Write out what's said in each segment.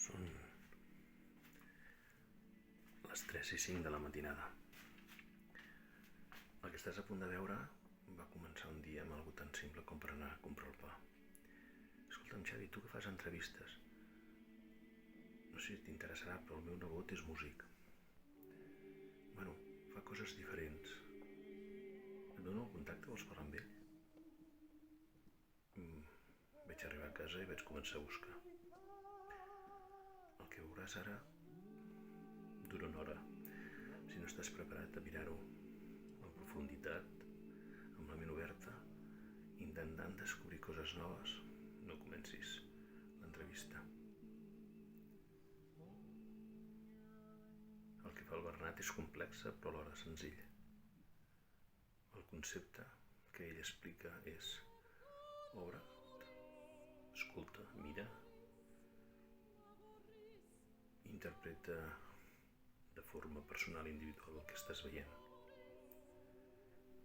Són les 3:05 de la matinada. El que estàs a punt de veure va començar un dia amb algo tan simple com per anar a comprar el pa. Escolta'm, Xavi, tu que fas entrevistes, no sé si t'interessarà, però el meu nebot és músic. Bueno, fa coses diferents. Et dono el contacte, vols parlar amb ell? Vaig arribar a casa i vaig començar a buscar. El que veuràs ara dura una hora. Si no estàs preparat a mirar-ho en profunditat, amb la ment oberta, intentant descobrir coses noves, no comencis l'entrevista. El que fa el Bernat és complex però alhora senzill. El concepte que ell explica és: obre't, escolta, mira, interpreta de forma personal i individual el que estàs veient.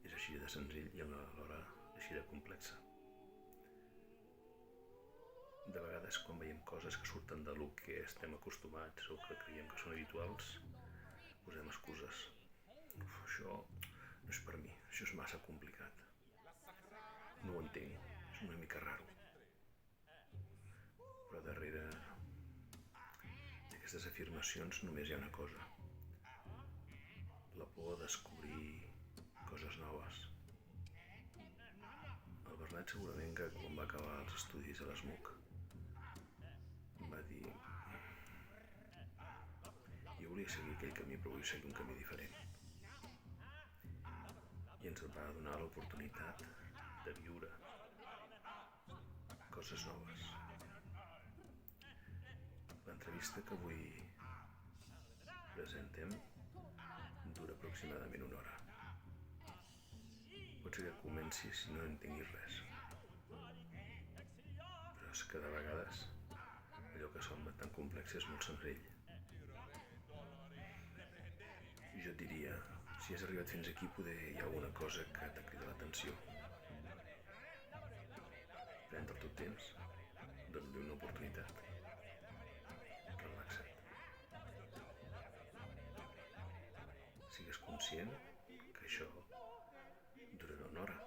És així de senzill i alhora així de complexa. De vegades, quan veiem coses que surten de lo que estem acostumats o que creiem que són habituals, posem excuses. Això no és per mi, això és massa complicat. No ho entenc, és una mica raro. Però darrere d'aquestes afirmacions només hi ha una cosa: la por de descobrir coses noves. El Bernat segurament que quan va acabar els estudis a l'ESMUC va dir: jo volia seguir aquell camí, però vull seguir un camí diferent. I ens va donar l'oportunitat de viure coses noves. L'entrevista que avui presentem dura aproximadament una hora. Pot ser que comenci si no entenguis res. Però és que de vegades allò que sembla tan complex és molt senzill. Jo et diria, si has arribat fins aquí, poder hi ha alguna cosa que t'ha cridat l'atenció. Pren el teu temps, dona-li una oportunitat. Relaxa't. Sigues conscient que això durarà una hora.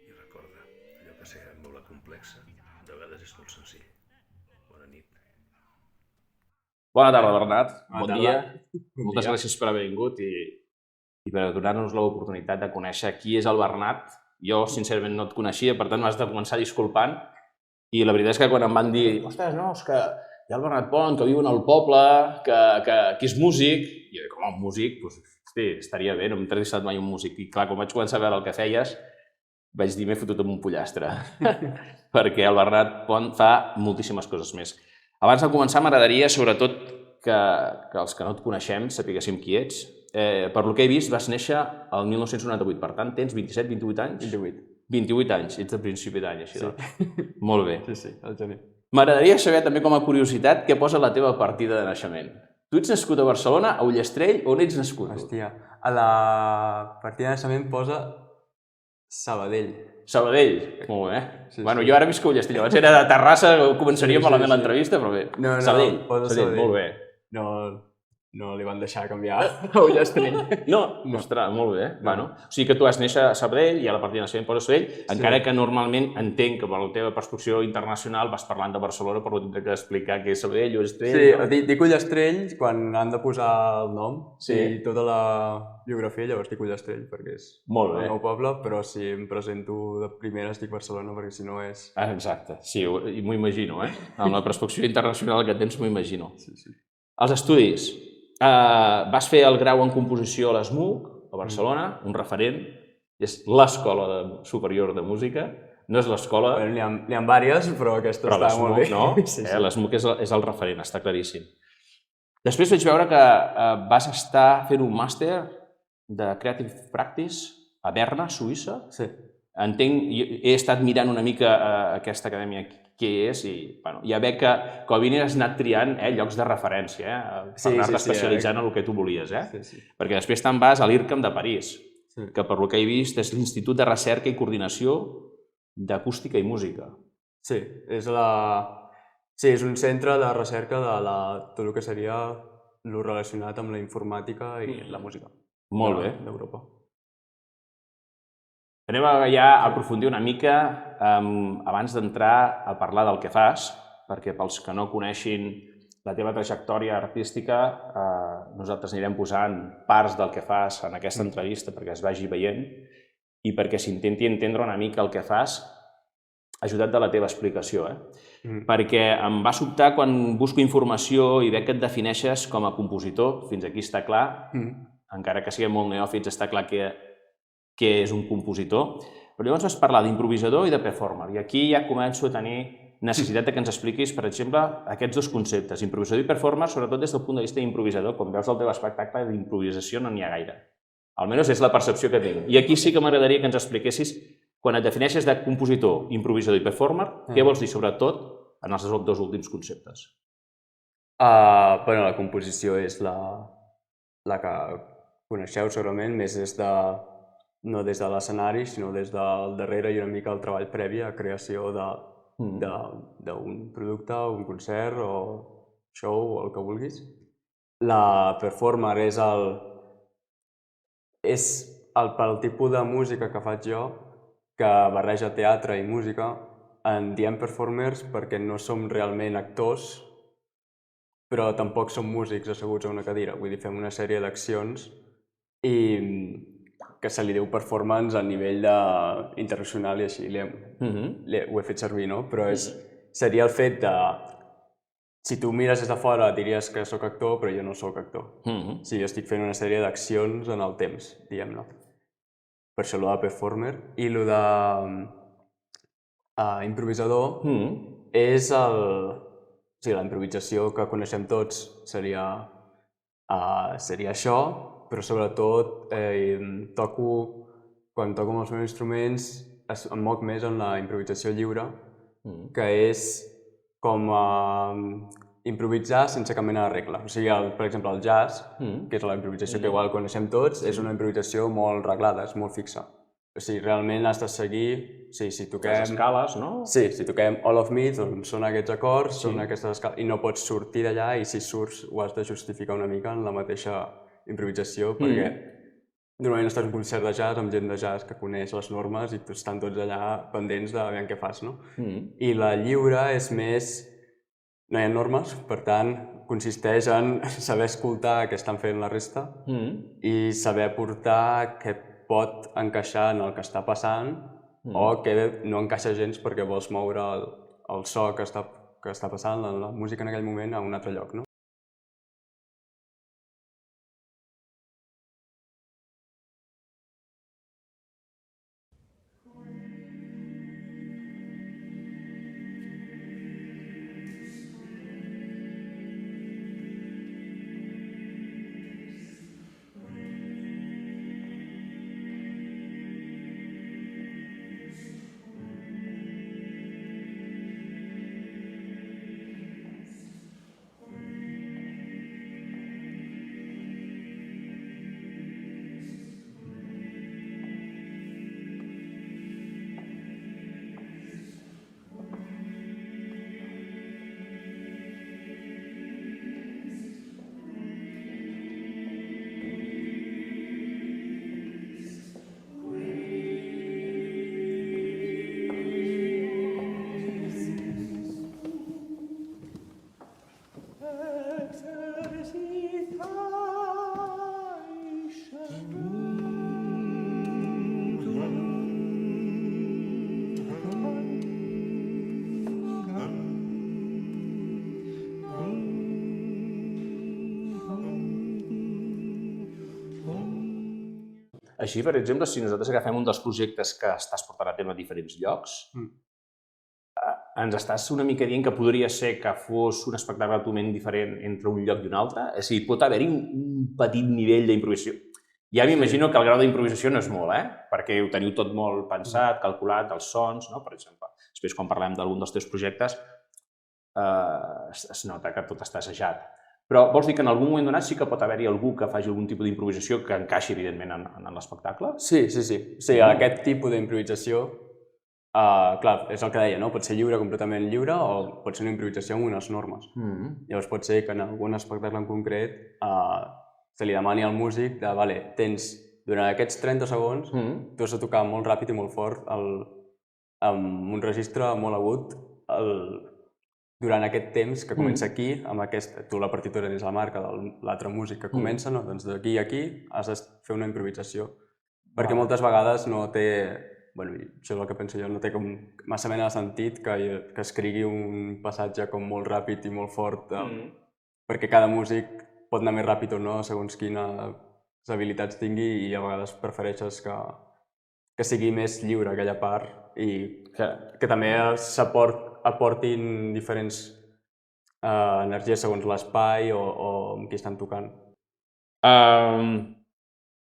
I recorda, allò que sembla complexa, de vegades és molt senzill. Bona nit. Bona tarda, Bernat. Bon tarda. dia. Moltes gràcies per haver vingut i per donar-nos l'oportunitat de conèixer qui és el Bernat. Jo, sincerament, no et coneixia, per tant, m'has de començar disculpant. I la veritat és que quan em van dir: ostres, no, és que hi ha el Bernat Pont, que viu en el poble, que és músic, i jo dic: home, un músic? Doncs, hosti, estaria bé, no m'he entrevistat mai un músic. I clar, quan vaig començar a veure el que feies, vaig dir: m'he fotut amb un pollastre. Perquè el Bernat Pont fa moltíssimes coses més. Abans de començar, m'agradaria, sobretot, que els que no et coneixem sapiguéssim qui ets. Per lo que he vist, vas néixer el 1998, per tant, tens 27, 28 anys? 28. 28 anys, ets de principi d'any, així doncs. Molt bé. Sí, al gener. M'agradaria saber també, com a curiositat, què posa la teva partida de naixement. Tu ets nascut a Barcelona, a Ullastrell, on ets nascut? Hòstia, a la partida de naixement posa Sabadell. Sabadell? Molt bé. Sí, Bueno, sí. jo ara visc a Ullastrell. Abans era de Terrassa, començaria malament l'entrevista, però bé. No, Sabadell, posa Sabadell, molt bé. No li van deixar canviar a Ullastrell. No, ostres, molt bé. Bueno, o sigui que tu vas néixer a Sabadell i a la partida de naixement posa Sabadell, encara que normalment entenc que per la teva perspectiva internacional vas parlant de Barcelona, però tindré que explicar què és Sabadell, Ullastrell... Sí, dic Ullastrell quan han de posar el nom i tota la biografia, llavors dic Ullastrell perquè és el meu poble, però si em presento de primeres dic Barcelona perquè si no és... Exacte, sí, m'ho imagino, amb la perspectiva internacional que tens m'ho imagino. Sí. Els estudis. Vas fer el grau en composició a l'ESMUC, a Barcelona, un referent, és l'Escola Superior de Música, no és l'escola... N'hi ha diverses, però aquesta està molt bé. No? L'ESMUC és el referent, està claríssim. Després vaig veure que vas estar fent un màster de Creative Practice a Berna, Suïssa. Sí. Entenc, he estat mirant una mica aquesta acadèmia què és i ja veig que com a mínim has anat triant llocs de referència per anar-te especialitzant en el que tu volies. Perquè després te'n vas a l'IRCAM de París, que per lo que he vist és l'Institut de Recerca i Coordinació d'Acústica i Música. Sí, és un centre de recerca de tot el que seria el relacionat amb la informàtica i la música. Molt bé. D'Europa. Anem ja a aprofundir una mica abans d'entrar a parlar del que fas, perquè pels que no coneixin la teva trajectòria artística, nosaltres anirem posant parts del que fas en aquesta entrevista perquè es vagi veient i perquè s'intenti entendre una mica el que fas, ajudat de la teva explicació. Perquè em va sobtar quan busco informació i veig que et defineixes com a compositor, fins aquí està clar, encara que siguem molt neòfits està clar què és un compositor, però llavors vas parlar d'improvisador i de performer, i aquí ja començo a tenir necessitat que ens expliquis, per exemple, aquests dos conceptes, improvisador i performer, sobretot des del punt de vista d'improvisador. Com veus el teu espectacle, d'improvisació no n'hi ha gaire. Almenys és la percepció que tinc. I aquí sí que m'agradaria que ens expliquessis, quan et defineixes de compositor, improvisador i performer, què vols dir sobretot en els dos últims conceptes? La composició és la que coneixeu segurament, més no des de l'escenari, sinó des del darrere i una mica el treball previ a creació d'un producte, un concert o show o el que vulguis. La performer pel tipus de música que faig jo, que barreja teatre i música, en diem performers perquè no som realment actors, però tampoc som músics asseguts a una cadira. Vull dir, fem una sèrie d'accions i que se li diu performance a nivell internacional i així ho he fet servir, no? Però seria el fet de... Si tu mires des de fora diries que sóc actor, però jo no sóc actor. Sí, jo estic fent una sèrie d'accions en el temps, diguem-ne. Per això lo de performer. I lo de improvisador és la improvisació que coneixem tots seria això, però sobretot quan toco amb els meus instruments em moc més en la improvisació lliure, que és com improvisar sense cap mena de regla. O sigui, per exemple, el jazz, que és la improvisació que igual coneixem tots, és una improvisació molt reglada, és molt fixa. O sigui, realment has de seguir... Si toquem... Les escales, no? Sí, si toquem All of Me, doncs són aquests acords, són aquestes escales, i no pots sortir d'allà i si surts ho has de justificar una mica en la mateixa improvisació, perquè normalment estàs en un concert de jazz amb gent de jazz que coneix les normes i estan tots allà pendents de veure què fas, no? I la lliure és més... No hi ha normes, per tant, consisteix en saber escoltar què estan fent la resta i saber portar què pot encaixar en el que està passant o què no encaixa gens perquè vols moure el so que està passant, la música en aquell moment, a un altre lloc, no? Així, per exemple, si nosaltres agafem un dels projectes que estàs portant a terme a diferents llocs, ens estàs una mica dient que podria ser que fos un espectacle totalment diferent entre un lloc i un altre? És a dir, pot haver-hi un petit nivell d'improvisació. Ja m'imagino que el grau d'improvisació no és molt, perquè ho teniu tot molt pensat, calculat, els sons, per exemple. Després, quan parlem d'algun dels teus projectes, es nota que tot està assajat. Però vols dir que en algun moment donat sí que pot haver-hi algú que faci algun tipus d'improvisació que encaixi, evidentment, en l'espectacle? Sí. O sigui, aquest tipus d'improvisació clar, és el que deia, no? Pot ser lliure, completament lliure, o pot ser una improvisació amb unes normes. Llavors pot ser que en algun espectacle en concret se li demani al músic de, vale, tens durant aquests 30 segons, tu has de tocar molt ràpid i molt fort amb un registre molt agut durant aquest temps que comença aquí, amb tu la partitura dins la marca de l'altre músic que comença, no? Doncs d'aquí a aquí has de fer una improvisació. Perquè moltes vegades no té, bueno, això és el que penso jo, no té com massa mena de sentit que escrigui un passatge com molt ràpid i molt fort, perquè cada músic pot anar més ràpid o no, segons quines habilitats tingui, i a vegades prefereixes que sigui més lliure aquella part i que també aportin diferents energies segons l'espai o amb qui estan tocant.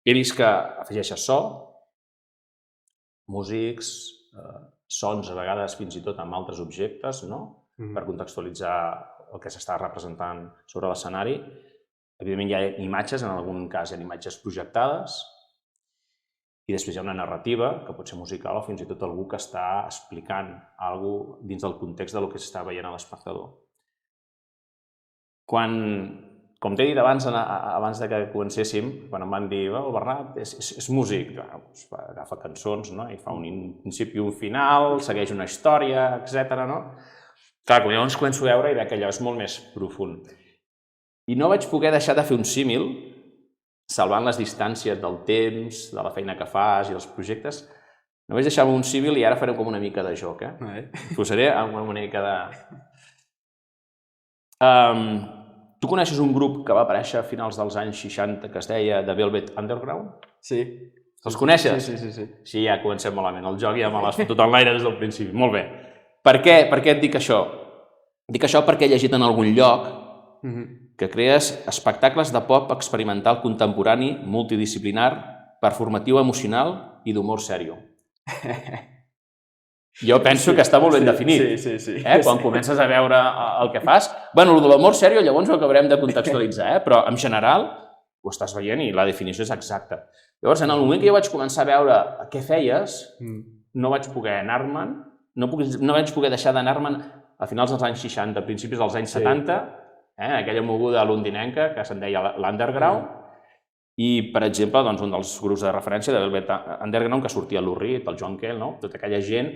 He vist que afegeixes so, músics, sons a vegades fins i tot amb altres objectes, no? Per contextualitzar el que s'està representant sobre l'escenari. Evidentment hi ha imatges, en algun cas hi ha imatges projectades, i després hi ha una narrativa, que pot ser musical o fins i tot algú que està explicant alguna cosa dins del context del que s'està veient a l'espectador. Com t'he dit abans que comencéssim, quan em van dir el Bernat és músic, agafa cançons i fa un principi i un final, segueix una història, etc. Clar, llavors començo a veure i veig que allò és molt més profund. I no vaig poder deixar de fer un símil, salvant les distàncies del temps, de la feina que fas i dels projectes. No vaig deixar un símil i ara farem com una mica de joc. Posaré una mica de... Tu coneixes un grup que va aparèixer a finals dels anys 60 que es deia The Velvet Underground? Sí. Els coneixes? Sí. Sí, ja comencem malament. El joc ja me l'has fotut en l'aire des del principi. Molt bé. Per què et dic això? Dic això perquè he llegit en algun lloc que crees espectacles de pop experimental contemporani, multidisciplinar, performatiu emocional i d'humor sèrio. Jo penso que està molt ben definit. Sí. Quan comences a veure el que fas. Bueno, el de l'humor sèrio llavors ho acabarem de contextualitzar, però en general ho estàs veient i la definició és exacta. Llavors, en el moment que jo vaig començar a veure què feies, no vaig poder anar-me'n, no vaig poder deixar d'anar-me'n a finals dels anys 60, a principis dels anys 70, aquella moguda londinenca que se'n deia l'Underground, i, per exemple, un dels grups de referència de Velvet Underground que sortia Lou Reed, el John Cale, tota aquella gent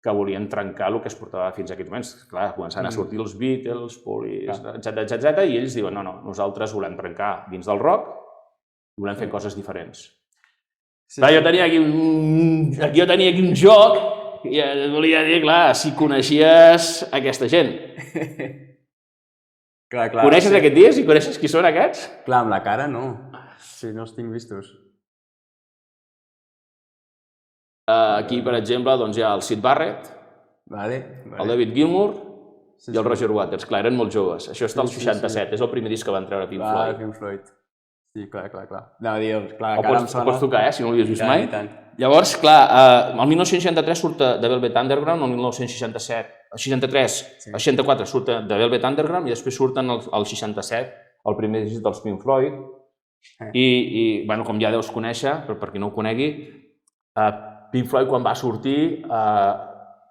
que volien trencar el que es portava fins a aquells moments. Clar, començant a sortir els Beatles, Police, etc. I ells diuen, no, nosaltres volem trencar dins del rock i volem fer coses diferents. Clar, jo tenia aquí un joc i et volia dir, clar, si coneixies aquesta gent. Coneixes aquests dies i coneixes qui són aquests? Clar, amb la cara no. Sí, no els tinc vistos. Aquí, per exemple, hi ha el Syd Barrett, el David Gilmour i el Roger Waters. Clar, eren molt joves. Això és del 67, és el primer disc que van treure Pink Floyd. Pink Floyd. Sí, clar. Anava a dir, clar, el pots tocar, si no l'havies vist mai. Llavors, clar, el 1963 surt The Velvet Underground, el 1963, el 64 surt The Velvet Underground i després surten el 67, el primer disc dels Pink Floyd. I, com ja deus conèixer, però per qui no ho conegui, Pink Floyd quan va sortir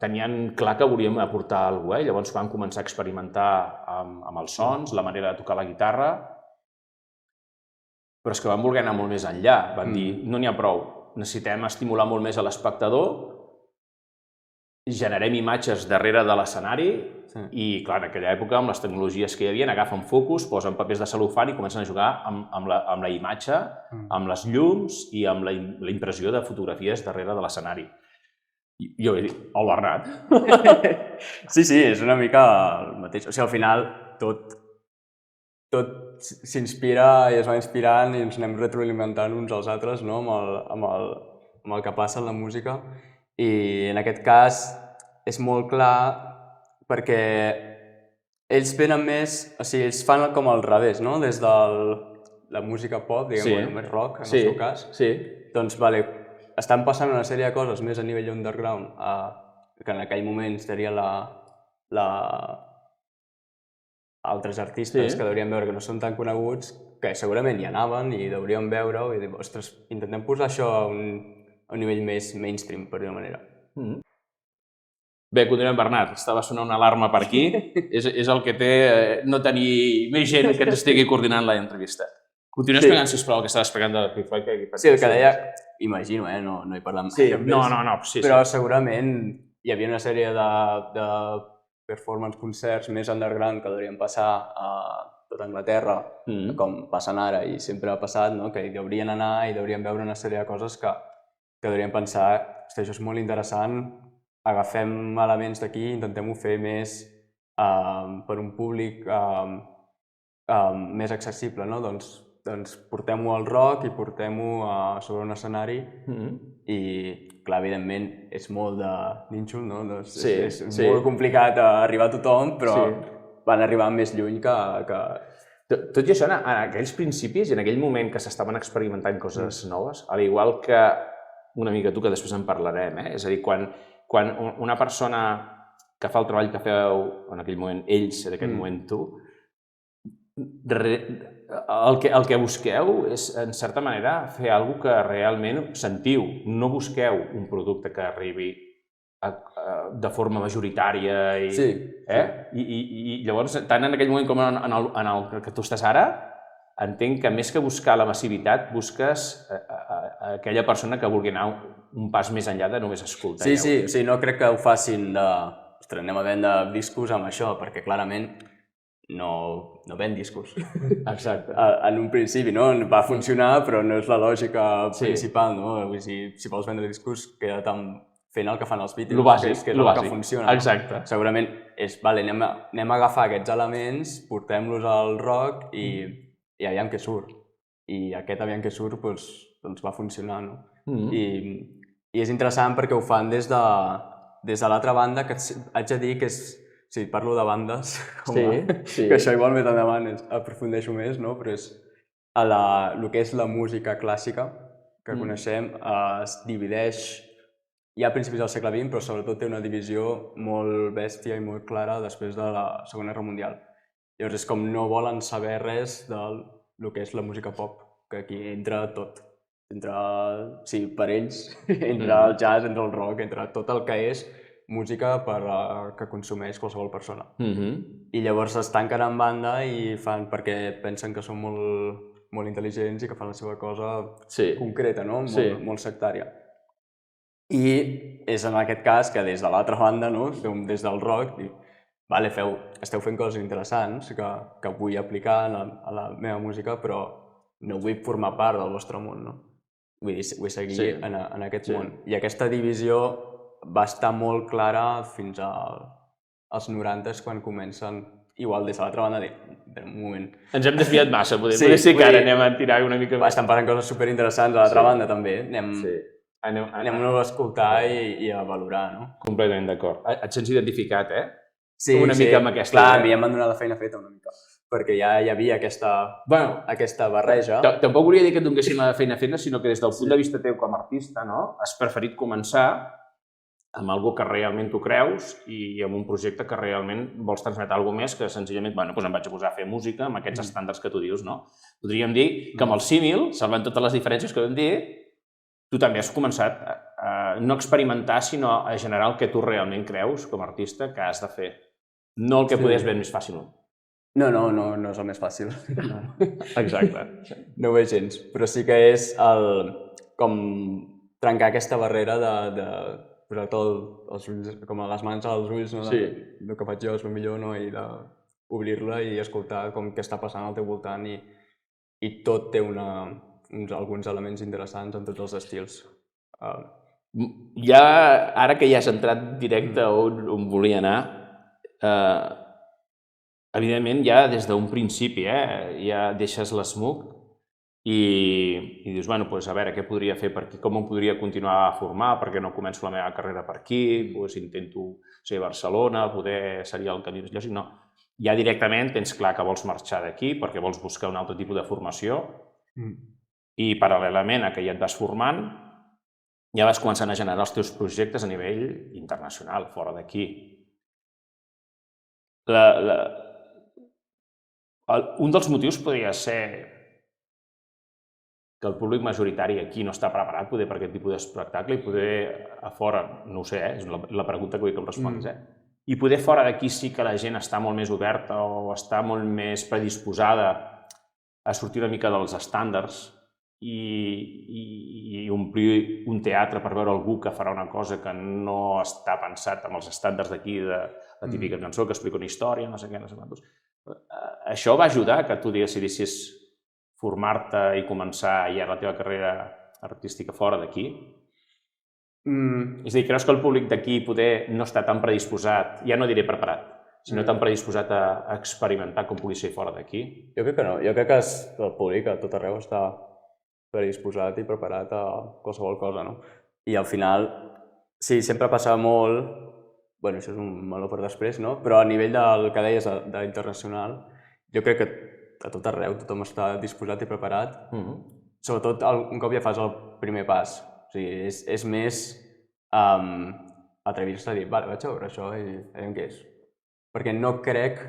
tenien clar que volíem aportar alguna cosa, llavors van començar a experimentar amb els sons, la manera de tocar la guitarra, però és que van voler anar molt més enllà, van dir, no n'hi ha prou, necessitem estimular molt més a l'espectador, generem imatges darrere de l'escenari i, clar, en aquella època, amb les tecnologies que hi havia, agafen focus, posen papers de cel·lofan i comencen a jugar amb la imatge, amb les llums i amb la impressió de fotografies darrere de l'escenari. Jo he dit, el Bernat. Sí, és una mica el mateix. O sigui, al final, tot s'inspira i es va inspirant i ens anem retroalimentant uns als altres amb el que passa en la música. I en aquest cas és molt clar perquè ells venen més, o sigui, ells fan com al revés, no? Des de la música pop, diguem, més rock, en el seu cas. Doncs, estan passant una sèrie de coses més a nivell underground, que en aquell moment seria altres artistes que deurien veure que no són tan coneguts, que segurament hi anaven i deurien veure-ho i dir, ostres, intentem posar això a un nivell més mainstream, per dir-ho manera. Bé, continuem, Bernat. Estava sonant una alarma per aquí. És el que té no tenir més gent que ens estigui coordinant l'entrevista. Continua explicant, sisplau, el que estaves explicant de Pink Floyd. Sí, el que deia, imagino, no hi parlem mai amb ells. No, però segurament hi havia una sèrie de performance concerts més underground que deurien passar a tota Anglaterra, com passen ara i sempre ha passat, que hi deurien anar i deurien veure una sèrie de coses que deurien pensar, hosti, això és molt interessant, agafem elements d'aquí, intentem-ho fer més per un públic més accessible, no? Doncs portem-ho al rock i portem-ho sobre un escenari i, clar, evidentment, és molt de nínxol, no? És molt complicat arribar a tothom, però van arribar més lluny que... Tot i això, en aquells principis i en aquell moment que s'estaven experimentant coses noves, a l'igual que una mica tu, que després en parlarem, és a dir, quan una persona que fa el treball que feu en aquell moment ells, en aquell moment tu, el que busqueu és, en certa manera, fer alguna cosa que realment sentiu. No busqueu un producte que arribi de forma majoritària. I llavors, tant en aquell moment com en el que tu estàs ara, entenc que més que buscar la massivitat, busques aquella persona que vulgui anar un pas més enllà de només escoltar. Sí, no crec que ho facin de... Ostres, anem a vendre discos amb això, perquè clarament no ven discos. Exacte. En un principi, no? Va funcionar, però no és la lògica principal, no? Vull dir, si vols vendre discos, queda't fent el que fan els Beatles, que és el que funciona. Exacte. Segurament és, vale, anem a agafar aquests elements, portem-los al rock i aviam què surt. I aquest aviam què surt doncs va funcionar, no? I és interessant perquè ho fan des de l'altra banda, que haig de dir que és... Sí, parlo de bandes, que això igual més endavant aprofundeixo més, no? Però és el que és la música clàssica que coneixem es divideix ja a principis del segle XX, però sobretot té una divisió molt bèstia i molt clara després de la Segona Guerra Mundial. Llavors és com no volen saber res del que és la música pop, que aquí entra tot. Sí, per ells, entra el jazz, entra el rock, entra tot el que és música que consumeix qualsevol persona. I llavors es tanquen en banda i fan perquè pensen que són molt intel·ligents i que fan la seva cosa concreta, no? Molt sectària. I és en aquest cas que des de l'altra banda, des del rock, vale, esteu fent coses interessants que vull aplicar a la meva música, però no vull formar part del vostre món, no? Vull seguir en aquest món. I aquesta divisió va estar molt clara fins als 90s, quan comencen, igual des de l'altra banda, un moment. Ens hem desviat massa, potser sí que ara anem a tirar una mica més. Estan passant coses superinteressants a l'altra banda, també. Anem-ho a escoltar i a valorar, no? Completament d'acord. Et sents identificat, una mica amb aquesta idea. Clar, a mi em van donar la feina feta una mica, perquè ja hi havia aquesta barreja. Tampoc volia dir que et donessin la feina feta, sinó que des del punt de vista teu com a artista, has preferit començar amb algo que realment tu creus i amb un projecte que realment vols transmetre alguna més que senzillament, em vaig a posar a fer música amb aquests estàndards que tu dius, no? Podríem dir que amb el símil, salvant totes les diferències que vam dir, tu també has començat a no experimentar, sinó a generar el que tu realment creus com a artista que has de fer. No el que podies veure més fàcil. No és el més fàcil. Exacte. No ho veig gens, però sí que és com trencar aquesta barrera de posar tot els ulls, com a les mans als ulls, el que faig jo és el millor, i d'obrir-la i escoltar què està passant al teu voltant, i tot té alguns elements interessants en tots els estils. Ara que ja has entrat directe on volia anar, evidentment ja des d'un principi ja deixes l'SMUC i dius, a veure, què podria fer per aquí, com em podria continuar a formar, perquè no començo la meva carrera per aquí, intento ser a Barcelona, poder seria el camí més lògic, no. Ja directament tens clar que vols marxar d'aquí perquè vols buscar un altre tipus de formació i paral·lelament a que ja et vas formant, ja vas començant a generar els teus projectes a nivell internacional, fora d'aquí. Un dels motius podria ser que el públic majoritari aquí no està preparat poder per aquest tipus d'espectacle i poder a fora, no ho sé, és la pregunta que vull que em responguis, i poder fora d'aquí sí que la gent està molt més oberta o està molt més predisposada a sortir una mica dels estàndards i omplir un teatre per veure algú que farà una cosa que no està pensat amb els estàndards d'aquí, de la típica cançó que explica una història, no sé què, no sé quantos. Això va ajudar que tu decidissis formar-te i començar ja la teva carrera artística fora d'aquí? És a dir, creus que el públic d'aquí poder no està tan predisposat, ja no diré preparat, sinó tan predisposat a experimentar com pugui ser fora d'aquí? Jo crec que no. Jo crec que el públic a tot arreu està predisposat i preparat a qualsevol cosa, no? I al final, sí, sempre passa molt, bueno, això és un meló per després, no? Però a nivell del que deies de l'internacional, jo crec que a tot arreu tothom està disposat i preparat, sobretot un cop ja fas el primer pas. O sigui, és més atrevir-se a dir, vale, vaig a veure això i veiem què és. Perquè no crec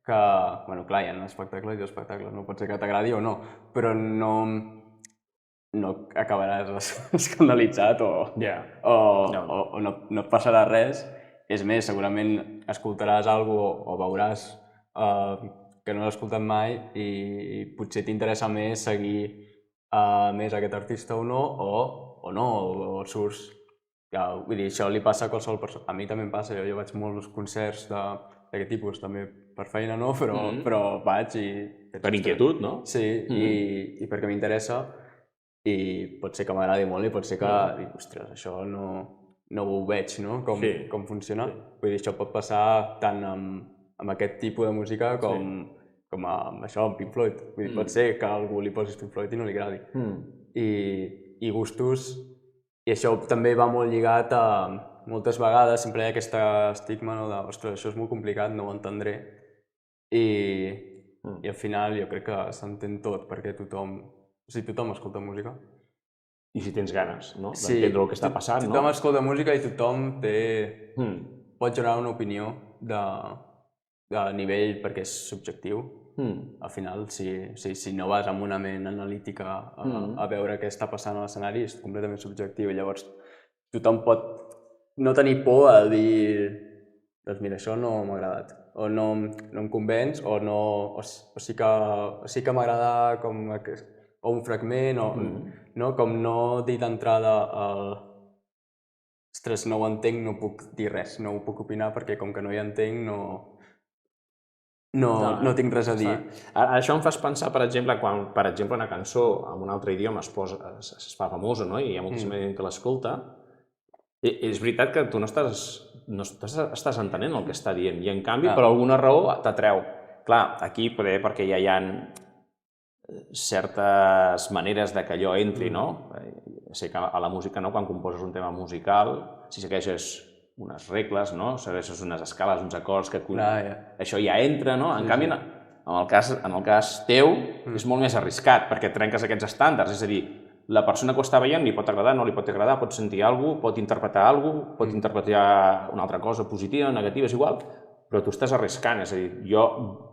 que... Bueno, clar, hi ha espectacles i espectacles, no pot ser que t'agradi o no, però no acabaràs escandalitzat o no et passarà res. És més, segurament escoltaràs alguna cosa o veuràs que no l'has escoltat mai i potser t'interessa més seguir més aquest artista o no, o surts... Vull dir, això li passa a qualsevol persona. A mi també em passa, jo vaig a molts concerts d'aquest tipus, també per feina no, però vaig i... Per inquietud, no? Sí, i perquè m'interessa. I pot ser que m'agradi molt i pot ser que dic, ostres, això no ho veig, no? Com funciona. Vull dir, això pot passar tant amb aquest tipus de música com amb això, amb Pink Floyd. Vull dir, pot ser que a algú li posis Pink Floyd i no li agradi. I gustos, i això també va molt lligat a... Moltes vegades sempre hi ha aquest estigma de, ostres, això és molt complicat, no ho entendré. I al final jo crec que s'entén tot, perquè tothom escolta música. I si tens ganes, no? D'entendre el que està passant, no? Tothom escolta música i tothom pot generar una opinió de nivell perquè és subjectiu. Al final, si no vas amb una ment analítica a veure què està passant a l'escenari, és completament subjectiu. Llavors, tothom pot no tenir por a dir doncs mira, això no m'ha agradat, o no em convenç, o sí que m'agrada com o un fragment, o com no dir d'entrada ostres, no ho entenc, no puc dir res, no ho puc opinar perquè com que no hi entenc no tinc res a dir. Això em fas pensar, per exemple, quan per exemple una cançó en un altre idioma es fa famosa, no? I hi ha moltíssima gent que l'escolta. És veritat que tu no estàs entenent el que està dient i en canvi per alguna raó t'atreu. Clar, aquí poder perquè ja hi ha certes maneres de que allò entri, no? Sé que a la música, quan composes un tema musical, si segueixes unes regles, segueixes unes escales, uns acords, això ja entra, no? En canvi, en el cas teu, és molt més arriscat perquè trenques aquests estàndards, és a dir, la persona que ho està veient li pot agradar, no li pot agradar, pot sentir alguna cosa, pot interpretar alguna cosa, pot interpretar una altra cosa positiva o negativa, és igual, però tu estàs arriscant, és a dir, jo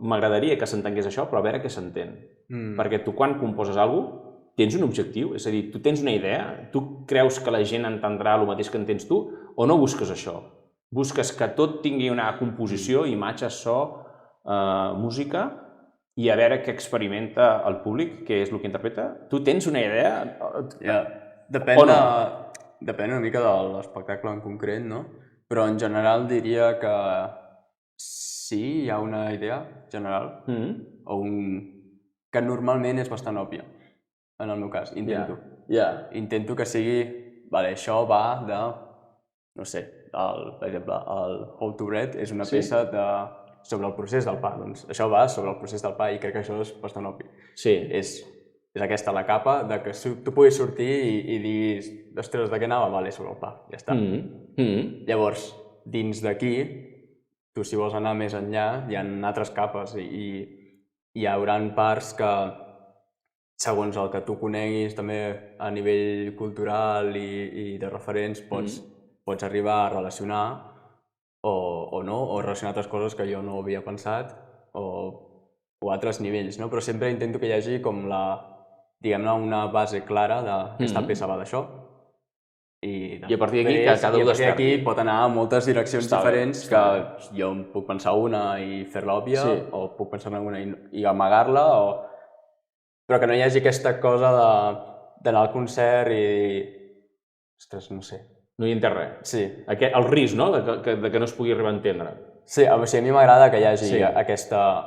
m'agradaria que s'entengués això, però a veure què s'entén. Perquè tu quan composes alguna cosa tens un objectiu, és a dir, tu tens una idea, tu creus que la gent entendrà el mateix que entens tu o no busques això? Busques que tot tingui una composició, imatge, so, música, i a veure què experimenta el públic, què és el que interpreta. Tu tens una idea? Depèn una mica de l'espectacle en concret, no? Però en general diria que sí, hi ha una idea general, que normalment és bastant òbvia, en el meu cas, intento. Intento que sigui, això va de, no sé, per exemple, el How to Bread és una peça sobre el procés del pa, doncs això va sobre el procés del pa i crec que això és bastant obvi. Sí. És aquesta la capa de que tu puguis sortir i diguis, ostres, de què anava? Vale, sobre el pa, ja està. Llavors, dins d'aquí, tu si vols anar més enllà, hi ha altres capes i hi haurà parts que, segons el que tu coneguis també a nivell cultural i de referents, pots arribar a relacionar o no, o relacionar altres coses que jo no havia pensat o altres nivells, no? Però sempre intento que hi hagi com diguem-ne, una base clara d'aquesta peça va d'això. I a partir d'aquí que cada un desperti. I a partir d'aquí desperti. pot anar a moltes direccions diferents que jo em puc pensar una i fer-la òbvia, o puc pensar-ne una i amagar-la, però que no hi hagi aquesta cosa d'anar al concert i... Ostres, no sé. No hi entès res. Sí. El risc, no?, de que no es pugui arribar a entendre. Sí, o sigui, a mi m'agrada que hi hagi aquesta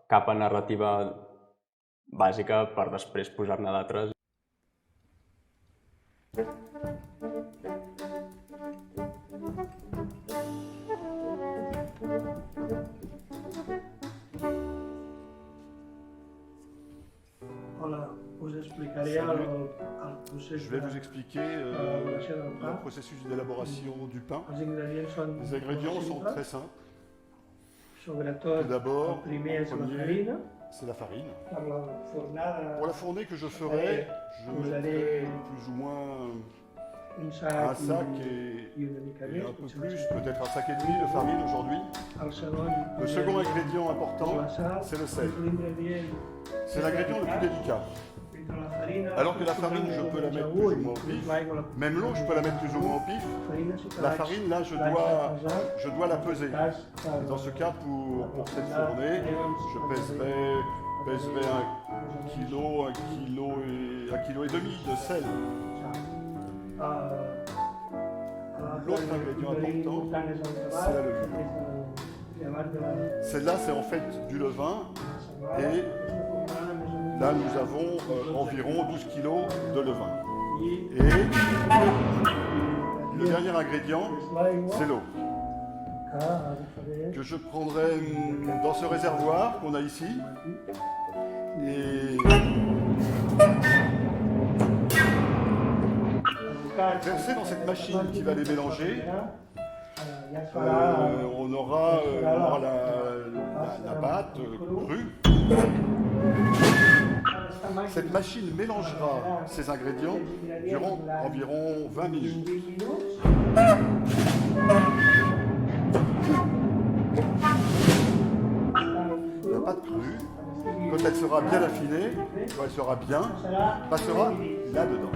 capa narrativa bàsica per després posar-ne d'altres. Voilà, us explicaré el procés. Je vais vous expliquer le processus d'élaboration du pain. Els ingredients són Les ingrédients sont simples. très simples. Sobretot, Tout d'abord, el primer és la premier, farina. C'est la farine. Per la fornada Pour la fournée que je ferai, je mettrai plus ou moins un un sac sac i una mica et més. un peu plus, peut-être un sac et demi de farine aujourd'hui. Le second ingrédient important, c'est le sel. C'est l'ingrédient le plus délicat. Alors que la farine, je peux la mettre plus ou moins au pif. Même l'eau, je peux la mettre plus ou moins au pif. La farine, là, je dois la peser. Et dans ce cas, pour cette fournée, je pèserai 1 kilo, 1 kilo et demi de sel. L'autre ingrédient important, c'est la levure. Celle-là, c'est en fait du levain et là, nous avons environ 12 kilos de levain. Et le dernier ingrédient, c'est l'eau, que je prendrai dans ce réservoir qu'on a ici. Et verser dans cette machine qui va les mélanger. On aura la pâte crue. Cette machine mélangera ces ingrédients durant environ 20 minutes. La pâte crue, quand elle sera bien affinée, quand elle sera bien, passera là-dedans.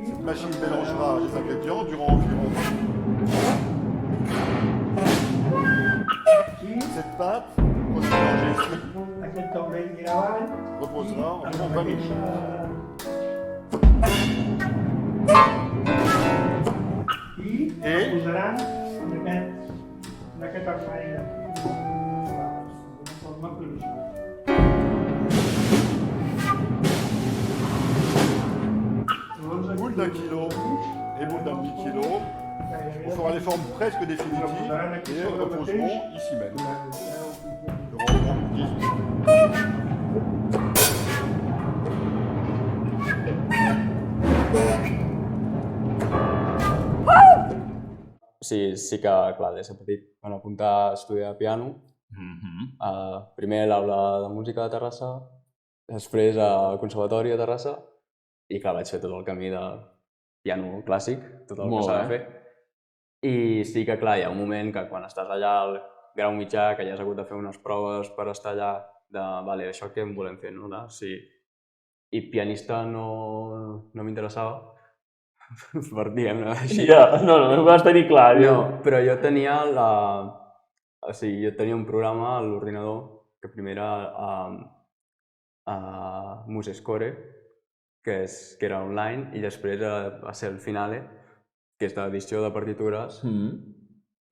Cette machine mélangera les ingrédients durant environ. Cette pâte, qu'on a mélangée ici, reposera environ 20 minutes. Et boule d'1 kilo et boule d'un demi-kilo, on fera les formes presque définitives et elles reposeront ici même. Durant 10 minutes. Sí que, clar, des de petit van apuntar a estudiar piano. Primer a l'aula de música de Terrassa, després al Conservatori de Terrassa, i clar, vaig fer tot el camí de piano clàssic, tot el que s'ha de fer. I sí que, clar, hi ha un moment que quan estàs allà al grau mitjà, que ja has hagut de fer unes proves per estar allà, de, vale, això què en volem fer, no? Sí. I pianista no m'interessava, per dir-ne així. No, ho vas tenir clar. No, però jo tenia un programa a l'ordinador que primer era Musescore, que era online, i després va ser el Finale, que és d'edició de partitures.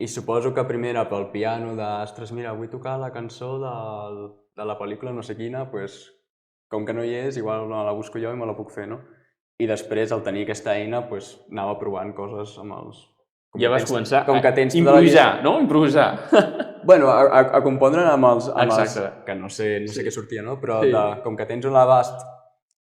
I suposo que primer era pel piano ostres, mira, vull tocar la cançó de la pel·lícula no sé quina, doncs, com que no hi és, igual la busco jo i me la puc fer, no? I després, al tenir aquesta eina, anava provant coses amb els... Ja vas començar a improvisar, no? Improvisar. Bueno, a compondre amb els... Exacte. Que no sé què sortia, no? Però com que tens un abast...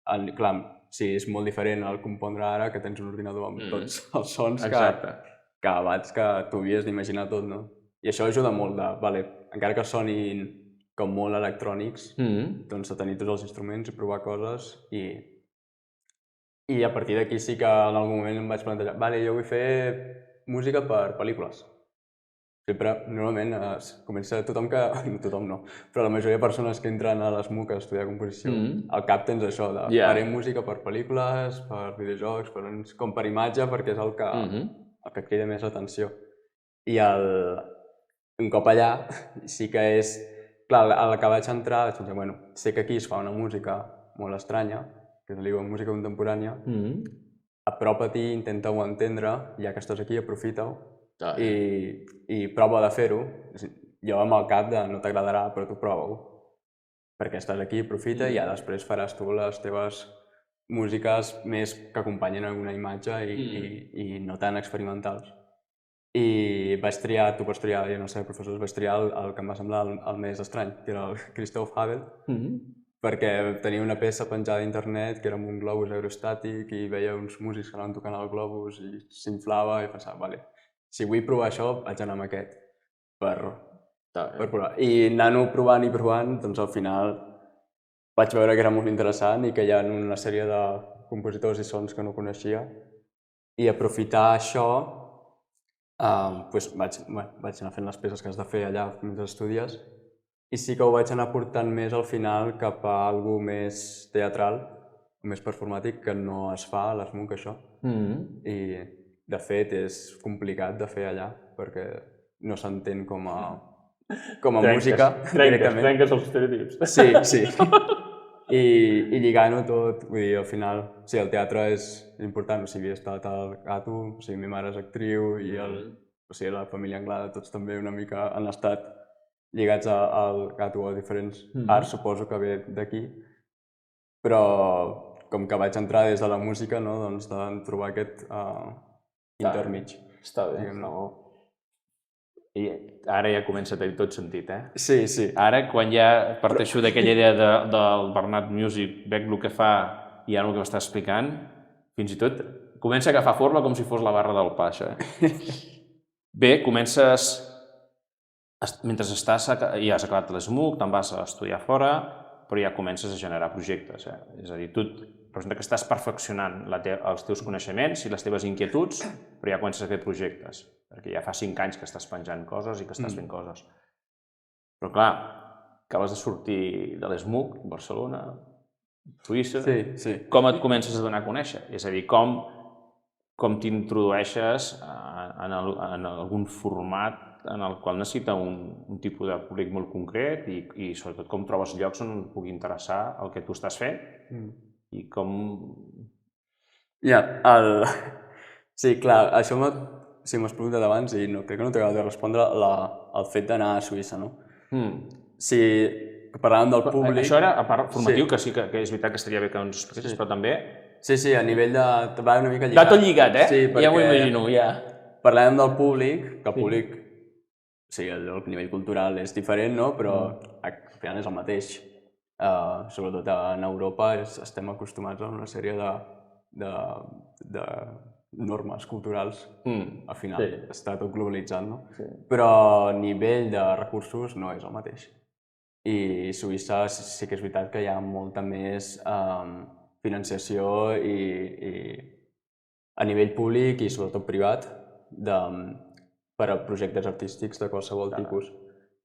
Clar, sí, és molt diferent el compondre ara que tens un ordinador amb tots els sons que abans que t'ho havies d'imaginar tot, no? I això ajuda molt encara que sonin com molt electrònics, doncs a tenir tots els instruments i provar coses i a partir d'aquí sí que en algun moment em vaig plantejar jo vull fer música per pel·lícules. sempre, normalment, comença tothom que... No tothom no, però la majoria de persones que entren a l'ESMUC a estudiar composició, al cap tens això de faré música per pel·lícules, per videojocs, com per imatge, perquè és el que crida més l'atenció. I un cop allà, sí que és... Clar, a la que vaig entrar, vaig pensar, bueno, sé que aquí es fa una música molt estranya, que es diu música contemporània, apropa-t'hi, intenta-ho entendre, ja que estàs aquí, aprofita-ho i prova de fer-ho. Jo amb el cap de no t'agradarà, però tu prova-ho. Perquè estàs aquí, aprofita i ja després faràs tu les teves músiques més que acompanyen alguna imatge i no tan experimentals. I vaig triar, tu pots triar, jo no sé, professors, vaig triar el que em va semblar el més estrany, que era el Christoph Hagel, perquè tenia una peça penjada a internet que era amb un globus aerostàtic i veia uns músics que anaven tocant el globus i s'inflava i pensava, vale, si vull provar això, vaig anar amb aquest per provar. I anant-ho provant i provant, doncs al final vaig veure que era molt interessant i que hi ha una sèrie de compositors i sons que no coneixia i aprofitar això vaig anar fent les peces que has de fer allà mentre estudies i sí que ho vaig anar portant més al final cap a alguna més teatral, més performàtic, que no es fa a l'ESMUC, això. I, de fet, és complicat de fer allà perquè no s'entén com a música directament. Trenques els estereotips. Sí. I lligant-ho tot, vull dir, al final, sí, el teatre és important, o sigui, he estat al Gato, o sigui, ma mare és actriu i la família Anglada, tots també una mica han estat lligats al Gato o a diferents arts, suposo que ve d'aquí, però com que vaig entrar des de la música, doncs de trobar aquest intermig. Està bé, I ara ja comença a tenir tot sentit, eh? Sí. Ara, quan ja parteixo d'aquella idea del Bernat Music, veig el que fa i ara el que m'està explicant, fins i tot comença a agafar forma com si fos la barra del pa, això. Bé, comences... Mentre ja has acabat l'ESMUC, te'n vas a estudiar fora, però ja comences a generar projectes. És a dir, tu representa que estàs perfeccionant els teus coneixements i les teves inquietuds, però ja comences a fer projectes, perquè ja fa 5 anys que estàs penjant coses i que estàs fent coses. Però clar, acabes de sortir de l'ESMUC, Barcelona, Suïssa, com et comences a donar a conèixer? És a dir, com t'introdueixes en algun format en el qual necessita un tipus de públic molt concret i sobretot com trobes llocs on pugui interessar el que tu estàs fent i com... Sí, clar, això m'has preguntat abans i crec que no t'he acabat de respondre el fet d'anar a Suïssa, no? Si parlàvem del públic... Això era, a part formatiu, que sí que és veritat que estaria bé que ens expliquessis, però també... Sí, a nivell de... Va una mica lligat. Va tot lligat, ja m'ho imagino, ja. Parlàvem del públic, que el públic... Sí, el nivell cultural és diferent, no? Però al final és el mateix. Sobretot en Europa estem acostumats a una sèrie de normes culturals. Al final està tot globalitzat, no? Però a nivell de recursos no és el mateix. I Suïssa sí que és veritat que hi ha molta més financiació i a nivell públic i sobretot privat per a projectes artístics de qualsevol tipus,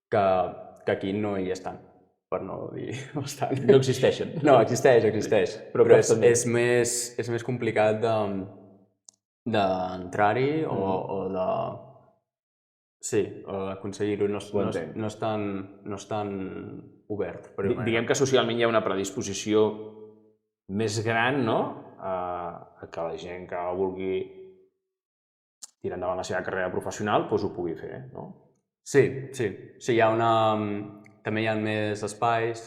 que aquí no hi estan, per no dir bastant. No existeixen. No, existeix. Però és més complicat d'entrar-hi o de... Sí, aconseguir-ho. No és tan obert. Diguem que socialment hi ha una predisposició més gran, no?, a que la gent que vulgui tirar endavant la seva carrera professional ho pugui fer, no? Sí, hi ha també hi ha més espais,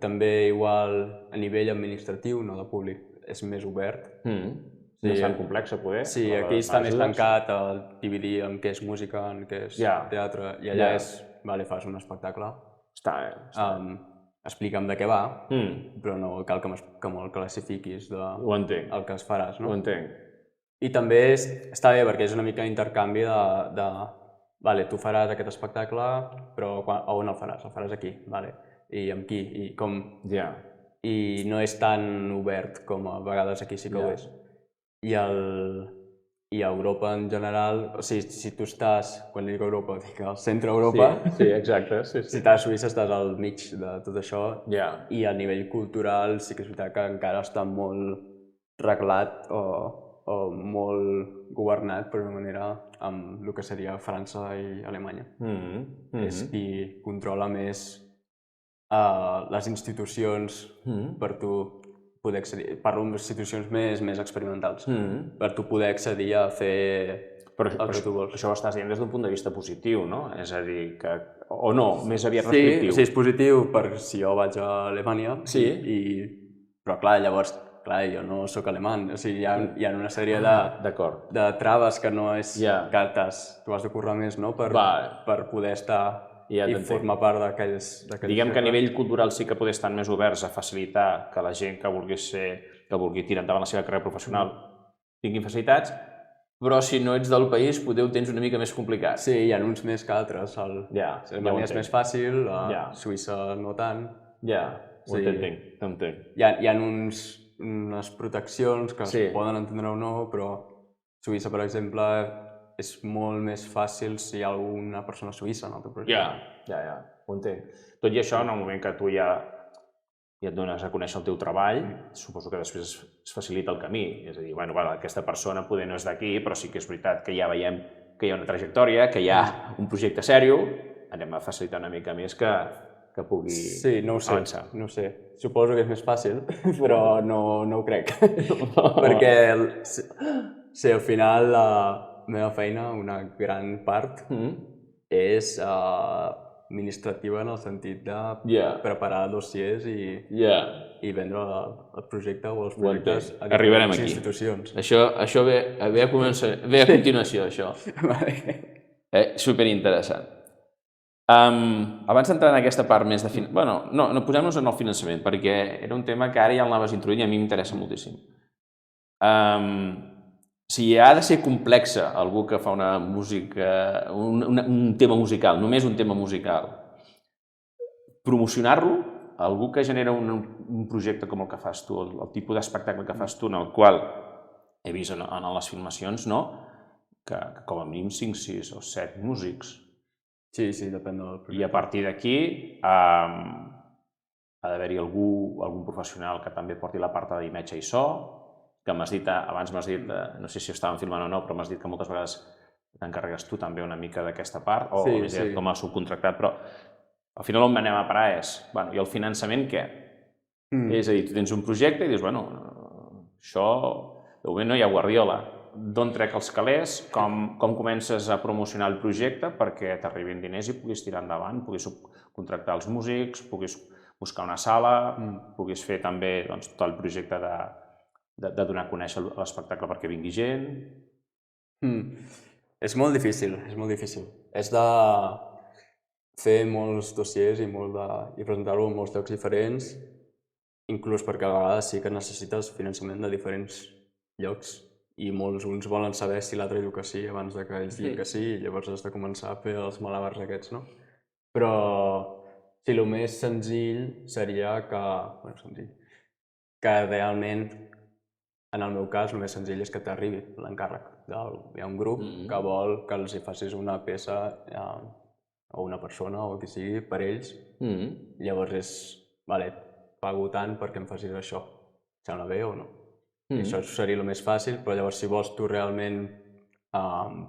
també igual a nivell administratiu, no de públic, és més obert. No és tan complex, poder. Sí, aquí està més tancat el dividir en què és música, en què és teatre, i allà és, fas un espectacle, explica'm de què va, però no cal que me'l classifiquis el que es faràs, no? Ho entenc. I també està bé perquè és una mica intercanvi de tu faràs aquest espectacle, però on el faràs? El faràs aquí, i amb qui, i com... I no és tan obert com a vegades aquí sí que ho és. I I a Europa en general, o sigui, si tu estàs, quan dic Europa, dic al centre d'Europa, Sí, exacte. si estàs a Suïssa estàs al mig de tot això, i a nivell cultural sí que és veritat que encara està molt reglat o molt governat, per una manera, amb el que seria França i Alemanya. És qui controla més les institucions per tu poder accedir. Parlo d'institucions més experimentals, per tu poder accedir a fer el que tu vols. Això ho estàs dient des d'un punt de vista positiu, no? És a dir, que... O no, més aviat restrictiu. Sí, és positiu per si jo vaig a Alemanya, però clar, llavors, jo no sóc alemany, o sigui, hi ha una sèrie de traves que no és que tu has de currar més, no?, per poder estar i formar part d'aquells... Diguem que a nivell cultural sí que poder estar més oberts a facilitar que la gent que vulgui tirar endavant la seva carrera professional tinguin facilitats, però si no ets del país potser ho tens una mica més complicat. Sí, hi ha uns més que altres. Alemanya és més fàcil, Suïssa no tant. Ho entenc. Hi ha unes proteccions que es poden entendre o no, però Suïssa, per exemple, és molt més fàcil si hi ha alguna persona suïssa en el teu projecte. Ho entenc. Tot i això, en el moment que tu ja et dones a conèixer el teu treball, suposo que després es facilita el camí. És a dir, aquesta persona poder no és d'aquí, però sí que és veritat que ja veiem que hi ha una trajectòria, que hi ha un projecte sèrio, anem a facilitar una mica més que pugui avançar. No ho sé. Suposo que és més fàcil, però no ho crec. Perquè, al final, la meva feina, una gran part, és administrativa en el sentit de preparar dossiers i vendre el projecte o els projectes a diferents institucions. Això ve a continuació, això. Superinteressant. Abans d'entrar en aquesta part més de... posem-nos en el finançament, perquè era un tema que ara ja el anaves introduint i a mi m'interessa moltíssim. Si ha de ser complexa algú que fa una música, un tema musical, només un tema musical, promocionar-lo, algú que genera un projecte com el que fas tu, el tipus d'espectacle que fas tu, en el qual he vist en les filmacions, que com a mínim 5, 6 o 7 músics. Sí, depèn del projecte. I a partir d'aquí ha d'haver-hi algun professional que també porti la part d'imatge i so, que abans m'has dit, no sé si estàvem filmant o no, però m'has dit que moltes vegades t'encarregues tu també una mica d'aquesta part, o com a subcontractat, però al final on anem a parar és, i el finançament què? És a dir, tu tens un projecte i dius, això, de moment no hi ha Guardiola, d'on trec els calés, com comences a promocionar el projecte perquè t'arribin diners i puguis tirar endavant, puguis subcontractar els músics, puguis buscar una sala, puguis fer també tot el projecte de donar a conèixer l'espectacle perquè vingui gent. És molt difícil, És de fer molts dossiers i presentar-lo en molts llocs diferents, inclús perquè a vegades sí que necessites finançament de diferents llocs i uns volen saber si l'altre diu que sí abans que ells diguin que sí i llavors has de començar a fer els malabars aquests, no? Però sí, el més senzill seria que realment, en el meu cas, el més senzill és que t'arribi l'encàrrec. Hi ha un grup que vol que els hi facis una peça o una persona o qui sigui per ells. Llavors és, pago tant perquè em facis això. Sembla bé o no? Això seria el més fàcil, però llavors si vols tu realment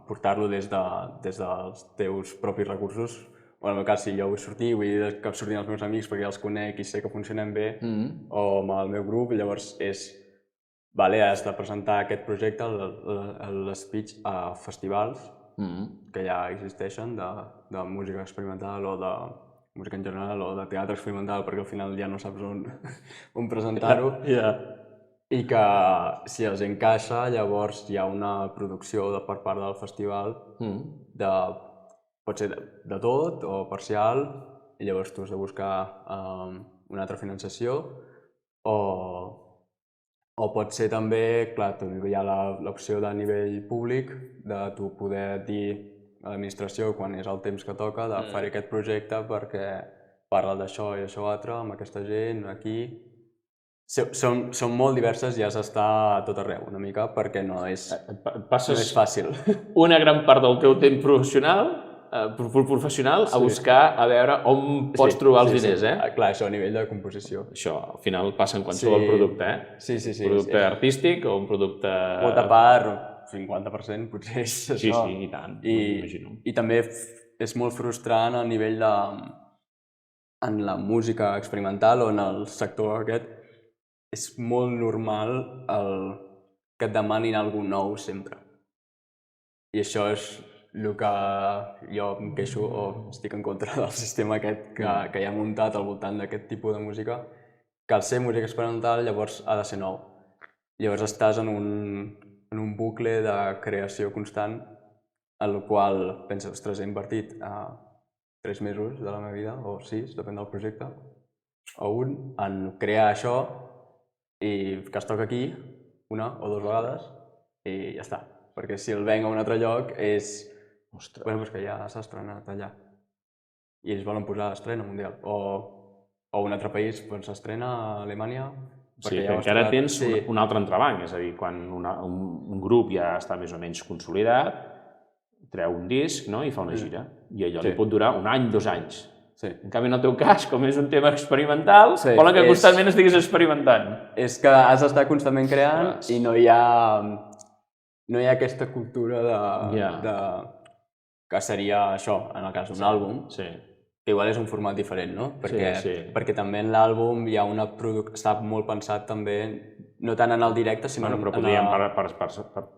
portar-lo des dels teus propis recursos, o en el meu cas, si jo vull sortir, vull que surtin els meus amics perquè ja els conec i sé que funcionem bé, o amb el meu grup, llavors has de presentar aquest projecte, l'speech, a festivals que ja existeixen de música experimental o de música en general o de teatre experimental, perquè al final ja no saps on presentar-ho. I que si els encaixa, llavors hi ha una producció per part del festival, pot ser de tot o parcial, i llavors tu has de buscar una altra finançació, o pot ser també, clar, hi ha l'opció de nivell públic, de tu poder dir a l'administració quan és el temps que toca de fer aquest projecte perquè parla d'això i això altre amb aquesta gent aquí, Són molt diverses i has d'estar a tot arreu, una mica, perquè no és Passes fàcil. una gran part del teu temps professional a buscar, a veure on pots trobar els diners, Clar, això a nivell de composició. Això, al final, passa en qualsevol producte, Sí. Producte artístic o un producte... Molta part, 50% potser és això. Sí, i tant, m'imagino. I també és molt frustrant a nivell de... en la música experimental o en el sector aquest, és molt normal que et demanin alguna nou sempre. I això és el que jo em queixo o estic en contra del sistema aquest que hi ha muntat al voltant d'aquest tipus de música, que al ser música experimental llavors ha de ser nou. Llavors estàs en un bucle de creació constant en el qual penses, ostres, he invertit 3 mesos de la meva vida, o 6, depèn del projecte, o en crear això, i que es toca aquí una o 2 vegades i ja està. Perquè si el venc a un altre lloc és... Bueno, és que ja s'ha estrenat allà. I ells volen posar estrena mundial. O un altre país s'estrena a Alemanya... Sí, que encara tens un altre entrebanc. És a dir, quan un grup ja està més o menys consolidat, treu un disc i fa una gira. I allò li pot durar 1 any, 2 anys. En canvi, en el teu cas, com és un tema experimental, volen que constantment estiguis experimentant. És que has d'estar constantment creant i no hi ha aquesta cultura de... que seria això, en el cas d'un àlbum, que igual és un format diferent, no? Perquè també en l'àlbum hi ha està molt pensat també, no tant en el directe, sinó... Però podríem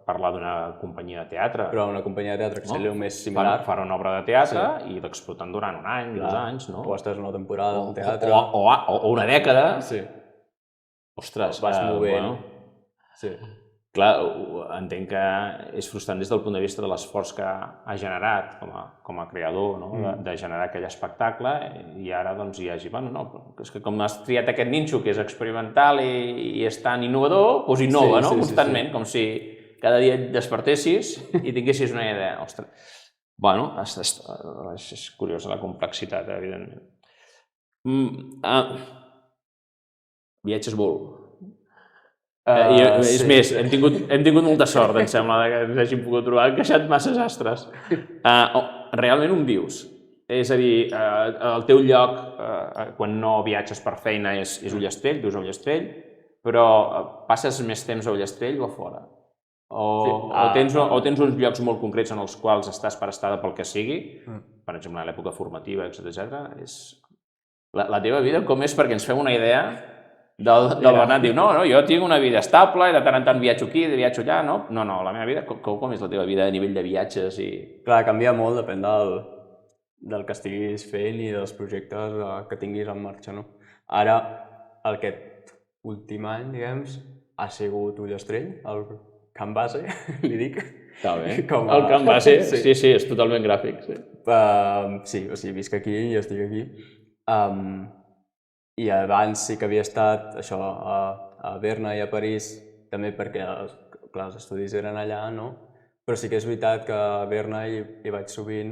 parlar d'una companyia de teatre. Però una companyia de teatre que seria el més similar. Farà una obra de teatre i l'exploten durant 1 any, 2 anys, no? O estàs una temporada al teatre. O una dècada. Sí. Ostres, vas movent. Sí. Clar, entenc que és frustrant des del punt de vista de l'esforç que ha generat com a creador, de generar aquell espectacle, i ara doncs hi hagi... Bueno, és que com has triat aquest ninxo que és experimental i és tan innovador, doncs innova, no? Constantment, com si cada dia et despertessis i tinguessis una idea. Ostres, bueno, és curiosa la complexitat, evidentment. Viatges molt. És més, hem tingut molta sort, em sembla, que ens hàgim pogut trobar, han queixat masses astres. Realment on vius? És a dir, el teu lloc, quan no viatges per feina, és Ullastrell, vius a Ullastrell, però passes més temps a Ullastrell o a fora? O tens uns llocs molt concrets en els quals estàs per estada pel que sigui, per exemple, a l'època formativa, etc. La teva vida com és? Perquè ens fem una idea... del Bernat diu, no, jo tinc una vida estable i de tant en tant viatjo aquí, viatjo allà, no? No, la meva vida, com és la teva vida a nivell de viatges i... Clar, canvia molt, depèn del que estiguis fent i dels projectes que tinguis en marxa, no? Ara, aquest últim any, diguem, ha sigut Ullastrell, el camp base, li dic. Està bé, el camp base, sí, és totalment gràfic. Sí, o sigui, visc aquí i estic aquí. I abans sí que havia estat això, a Berna i a París, també perquè els estudis eren allà, no? Però sí que és veritat que a Berna hi vaig sovint,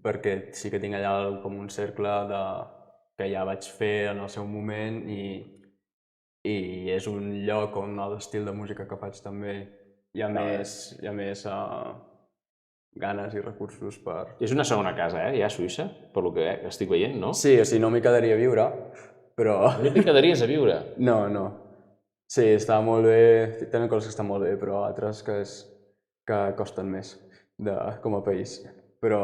perquè sí que tinc allà com un cercle que ja vaig fer en el seu moment i és un lloc on l'estil de música que faig també hi ha més ganes i recursos per... És una segona casa, ja a Suïssa, per lo que estic veient, no? Sí, o sigui, no m'hi quedaria a viure, però... No t'hi quedaries a viure? No. Sí, està molt bé, tenen coses que estan molt bé, però altres que costen més com a país. Però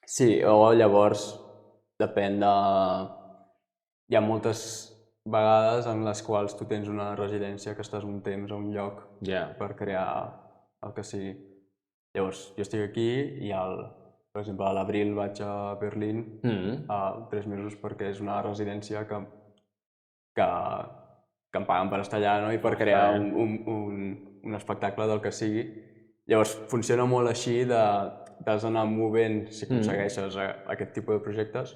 sí, o llavors depèn de... Hi ha moltes vegades en les quals tu tens una residència que estàs un temps a un lloc per crear el que sigui. Llavors, jo estic aquí i, per exemple, a l'abril vaig a Berlín 3 mesos perquè és una residència que em paguen per estar allà i per crear un espectacle del que sigui. Llavors, funciona molt així d'has d'anar movent si aconsegueixes aquest tipus de projectes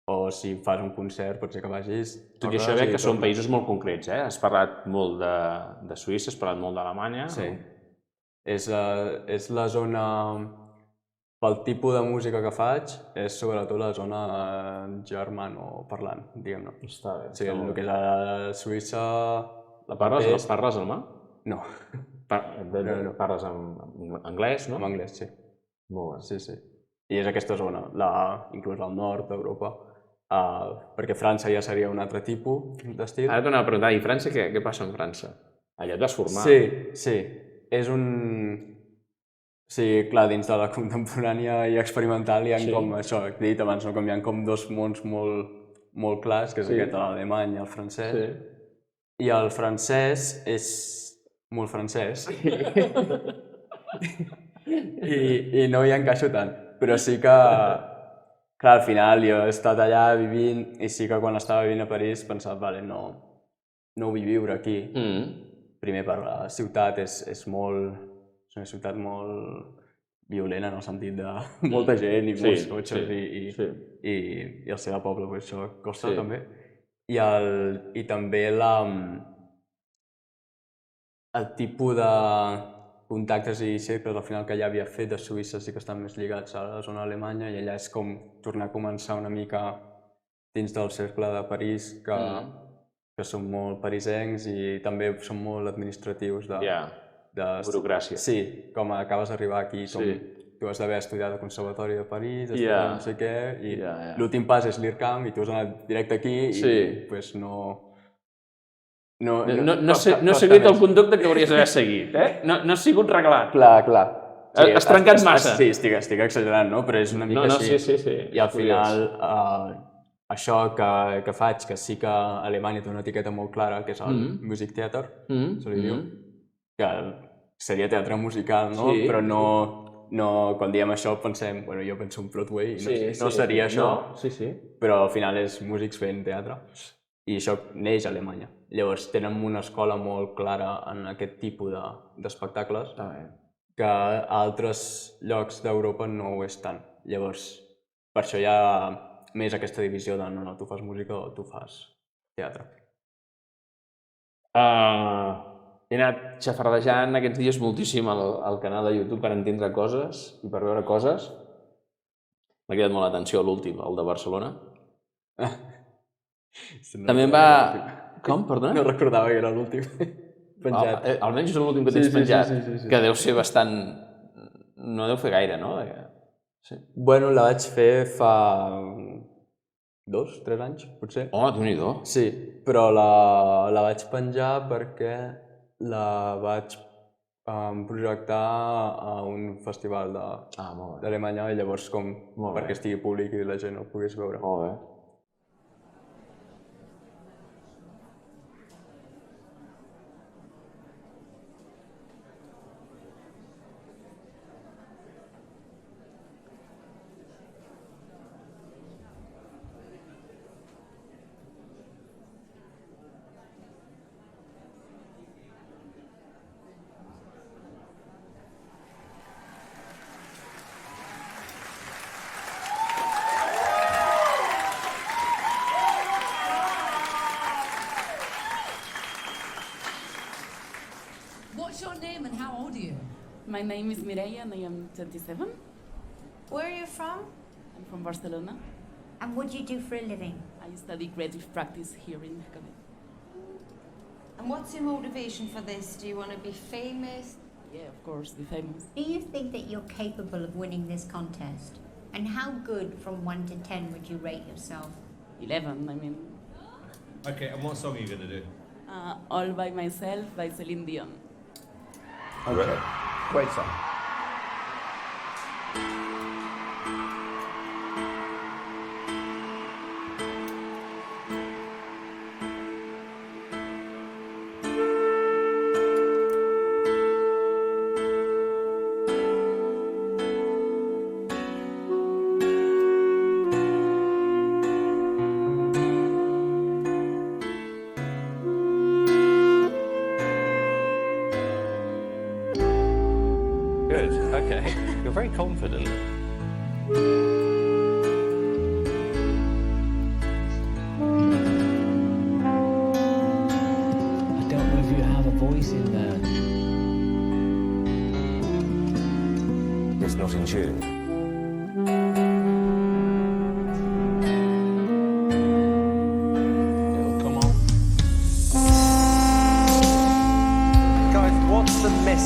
o si fas un concert pot ser que vagis... Tot i això veig que són països molt concrets, eh? Has parlat molt de Suïssa, has parlat molt d'Alemanya... Sí. És la zona pel tipus de música que faig, és sobretot la zona germanoparlant, diguem-ne. Està bé. O sigui, el que és a Suïssa... La parles alemà? No, Parles en anglès, no? en anglès, sí. Molt bé. Sí, sí. I és aquesta zona, inclús al nord d'Europa, perquè França ja seria un altre tipus d'estil. Ara t'anava a preguntar, i França, què passa en França? Allà et vas formar. Sí. És un... Sí, clar, dins de la contemporània i experimental hi ha com això, que he dit abans, no? Com hi ha com dos mons molt clars, que és aquest, l'alemany i el francès. I el francès és molt francès. I no hi encaixo tant. Però sí que, clar, al final jo he estat allà vivint i sí que quan estava vivint a París pensava, vale, no vull viure aquí. Primer per la ciutat és una ciutat molt violenta en el sentit de molta gent i molts cotxes i el seu poble, per això costa també. I també el tipus de contactes i cercles al final que ja havia fet a Suïssa sí que estan més lligats a la zona alemanya i allà és com tornar a començar una mica dins del cercle de París que són molt parisencs i també són molt administratius de burocràcia. Sí, com acabes d'arribar aquí, com tu has d'haver estudiat al Conservatori de París, estudiat no sé què, i l'últim pas és l'IRCAM i tu has anat directe aquí i pues no has seguit el conducte que hauries d'haver seguit, eh? No has sigut reglat. Clar. Has trencat massa. Sí, estic exagerant, no? Però és una mica així. Sí. I al final, això que faig, que sí que a Alemanya té una etiqueta molt clara, que és el Musiktheater, se li diu, que seria teatre musical, no? Però no, quan diem això pensem, bueno, jo penso en Broadway i no seria això, però al final és músics fent teatre i això neix a Alemanya. Llavors tenen una escola molt clara en aquest tipus d'espectacles que a altres llocs d'Europa no ho és tant. Llavors, per això hi ha més aquesta divisió de no, tu fas música o tu fas teatre. He anat xafardejant aquests dies moltíssim al canal de YouTube per entendre coses i per veure coses. M'ha quedat molt l'atenció l'últim, el de Barcelona. També em va... Com, perdona? No recordava que era l'últim penjat. Almenys és l'últim que tens penjat, que deu ser bastant... No deu fer gaire, no? Bueno, la vaig fer fa 2-3 anys, potser. Oh, Déu-n'hi-do. Sí, però la vaig penjar perquè la vaig projectar a un festival d'Alemanya i llavors com perquè estigui públic i la gent el pogués veure. Molt bé. What's your name and how old are you? My name is Mireia and I am 27. Where are you from? I'm from Barcelona. And what do you do for a living? I study creative practice here in Calais. And what's your motivation for this? Do you want to be famous? Yeah, of course, be famous. Do you think that you're capable of winning this contest? And how good from 1 to 10 would you rate yourself? 11, I mean. Okay, and what song are you going to do? All by Myself by Celine Dion. Okay, great song. Good, okay. You're very confident. I don't know if you have a voice in there. It's not in tune.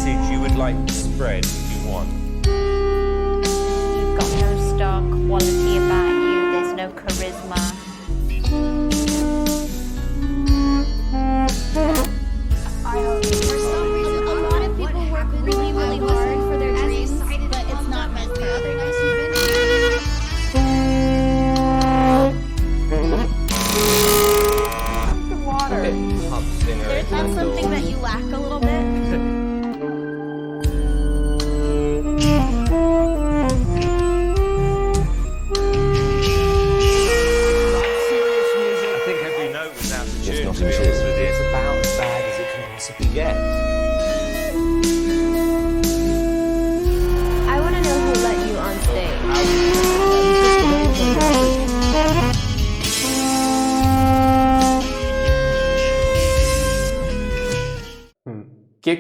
message you would like to spread if you want? You've got no star quality about you, there's no charisma. For some reason, a lot of people work really, really hard for their dreams, but it's not meant for others. Water. Pop singer. That's something that you lack a little bit. I think every note was out of tune, to be honest with you. It's about as bad as it can possibly get. I want to know who let you on stage.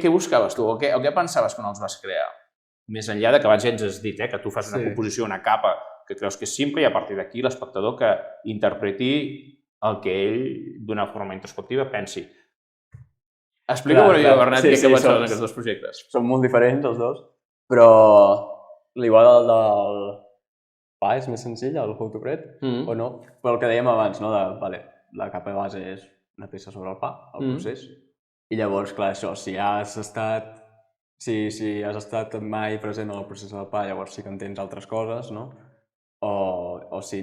Què buscaves tu? O què pensaves quan els vas crear? Més enllà de que abans ja ens has dit que tu fas una composició, una capa, que creus que és simple i a partir d'aquí l'espectador que interpreti el que ell, d'una forma introspectiva, pensi. Explica-m'ho una mica, Bernat, què pensaves en aquests dos projectes. Són molt diferents els dos, però l'igual el del pa és més senzill, el How to Bread, o no? Però el que dèiem abans, no? La capa de base és una peça sobre el pa, el procés. I llavors, clar, això, si has estat mai present en el procés del pa, llavors sí que entens altres coses, no? O si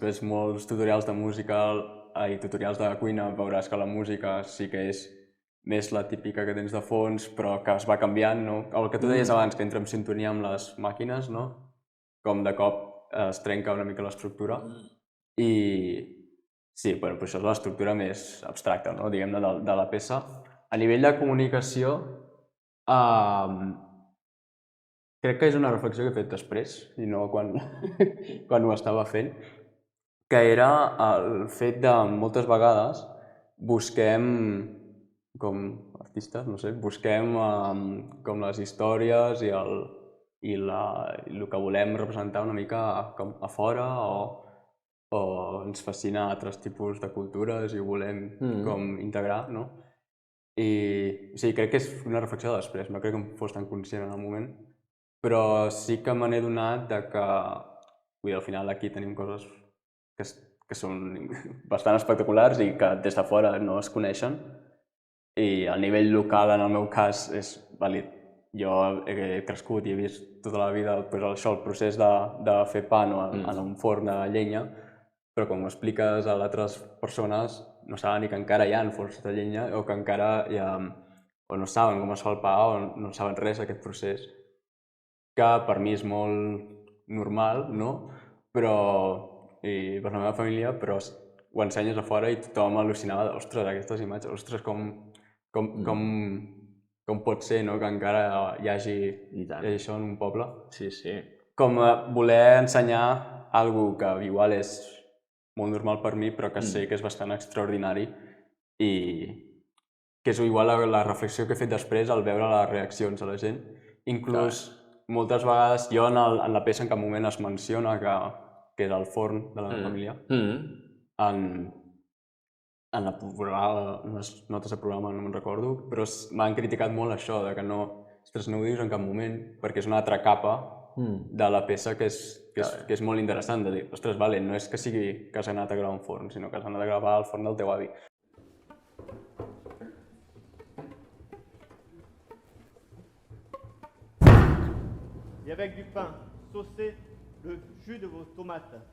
ves molts tutorials de música i tutorials de cuina, veuràs que la música sí que és més la típica que tens de fons, però que es va canviant, no? El que tu deies abans, que entra en sintonia amb les màquines, no? Com de cop es trenca una mica l'estructura. I sí, però això és l'estructura més abstracta, no? Diguem-ne, de la peça. A nivell de comunicació, crec que és una reflexió que he fet després, i no quan ho estava fent, que era el fet de moltes vegades busquem, com artistes, no sé, busquem com les històries i el que volem representar una mica com a fora o ens fascina altres tipus de cultures i ho volem com integrar, no? I sí, crec que és una reflexió de després, no crec que em fos tan conscient en el moment, però sí que me n'he donat que al final aquí tenim coses que són bastant espectaculars i que des de fora no es coneixen i a nivell local, en el meu cas, és vàlid. Jo he crescut i he vist tota la vida el procés de fer pa en un forn de llenya, però quan ho expliques a altres persones no saben ni que encara hi ha forns de llenya o que encara o no saben com es fa el pa o no saben res d'aquest procés, que per mi és molt normal, no? I per la meva família, però ho ensenyes a fora i tothom al·lucinava, ostres, aquestes imatges, ostres, com pot ser que encara hi hagi això en un poble. Sí, sí. Com voler ensenyar alguna cosa que igual és molt normal per mi, però que sé que és bastant extraordinari i que és igual la reflexió que he fet després al veure les reaccions de la gent. Inclús moltes vegades, jo en la peça en cap moment es menciona que és el forn de la família. En les notes de programa no me'n recordo, però m'han criticat molt això, que no ho dius en cap moment, perquè és una altra capa de la peça que és molt interessant, de dir, ostres, no és que sigui que has anat a gravar un forn, sinó que has anat a gravar al forn del teu avi. Et avec du pain, saucez le jus de vos tomates.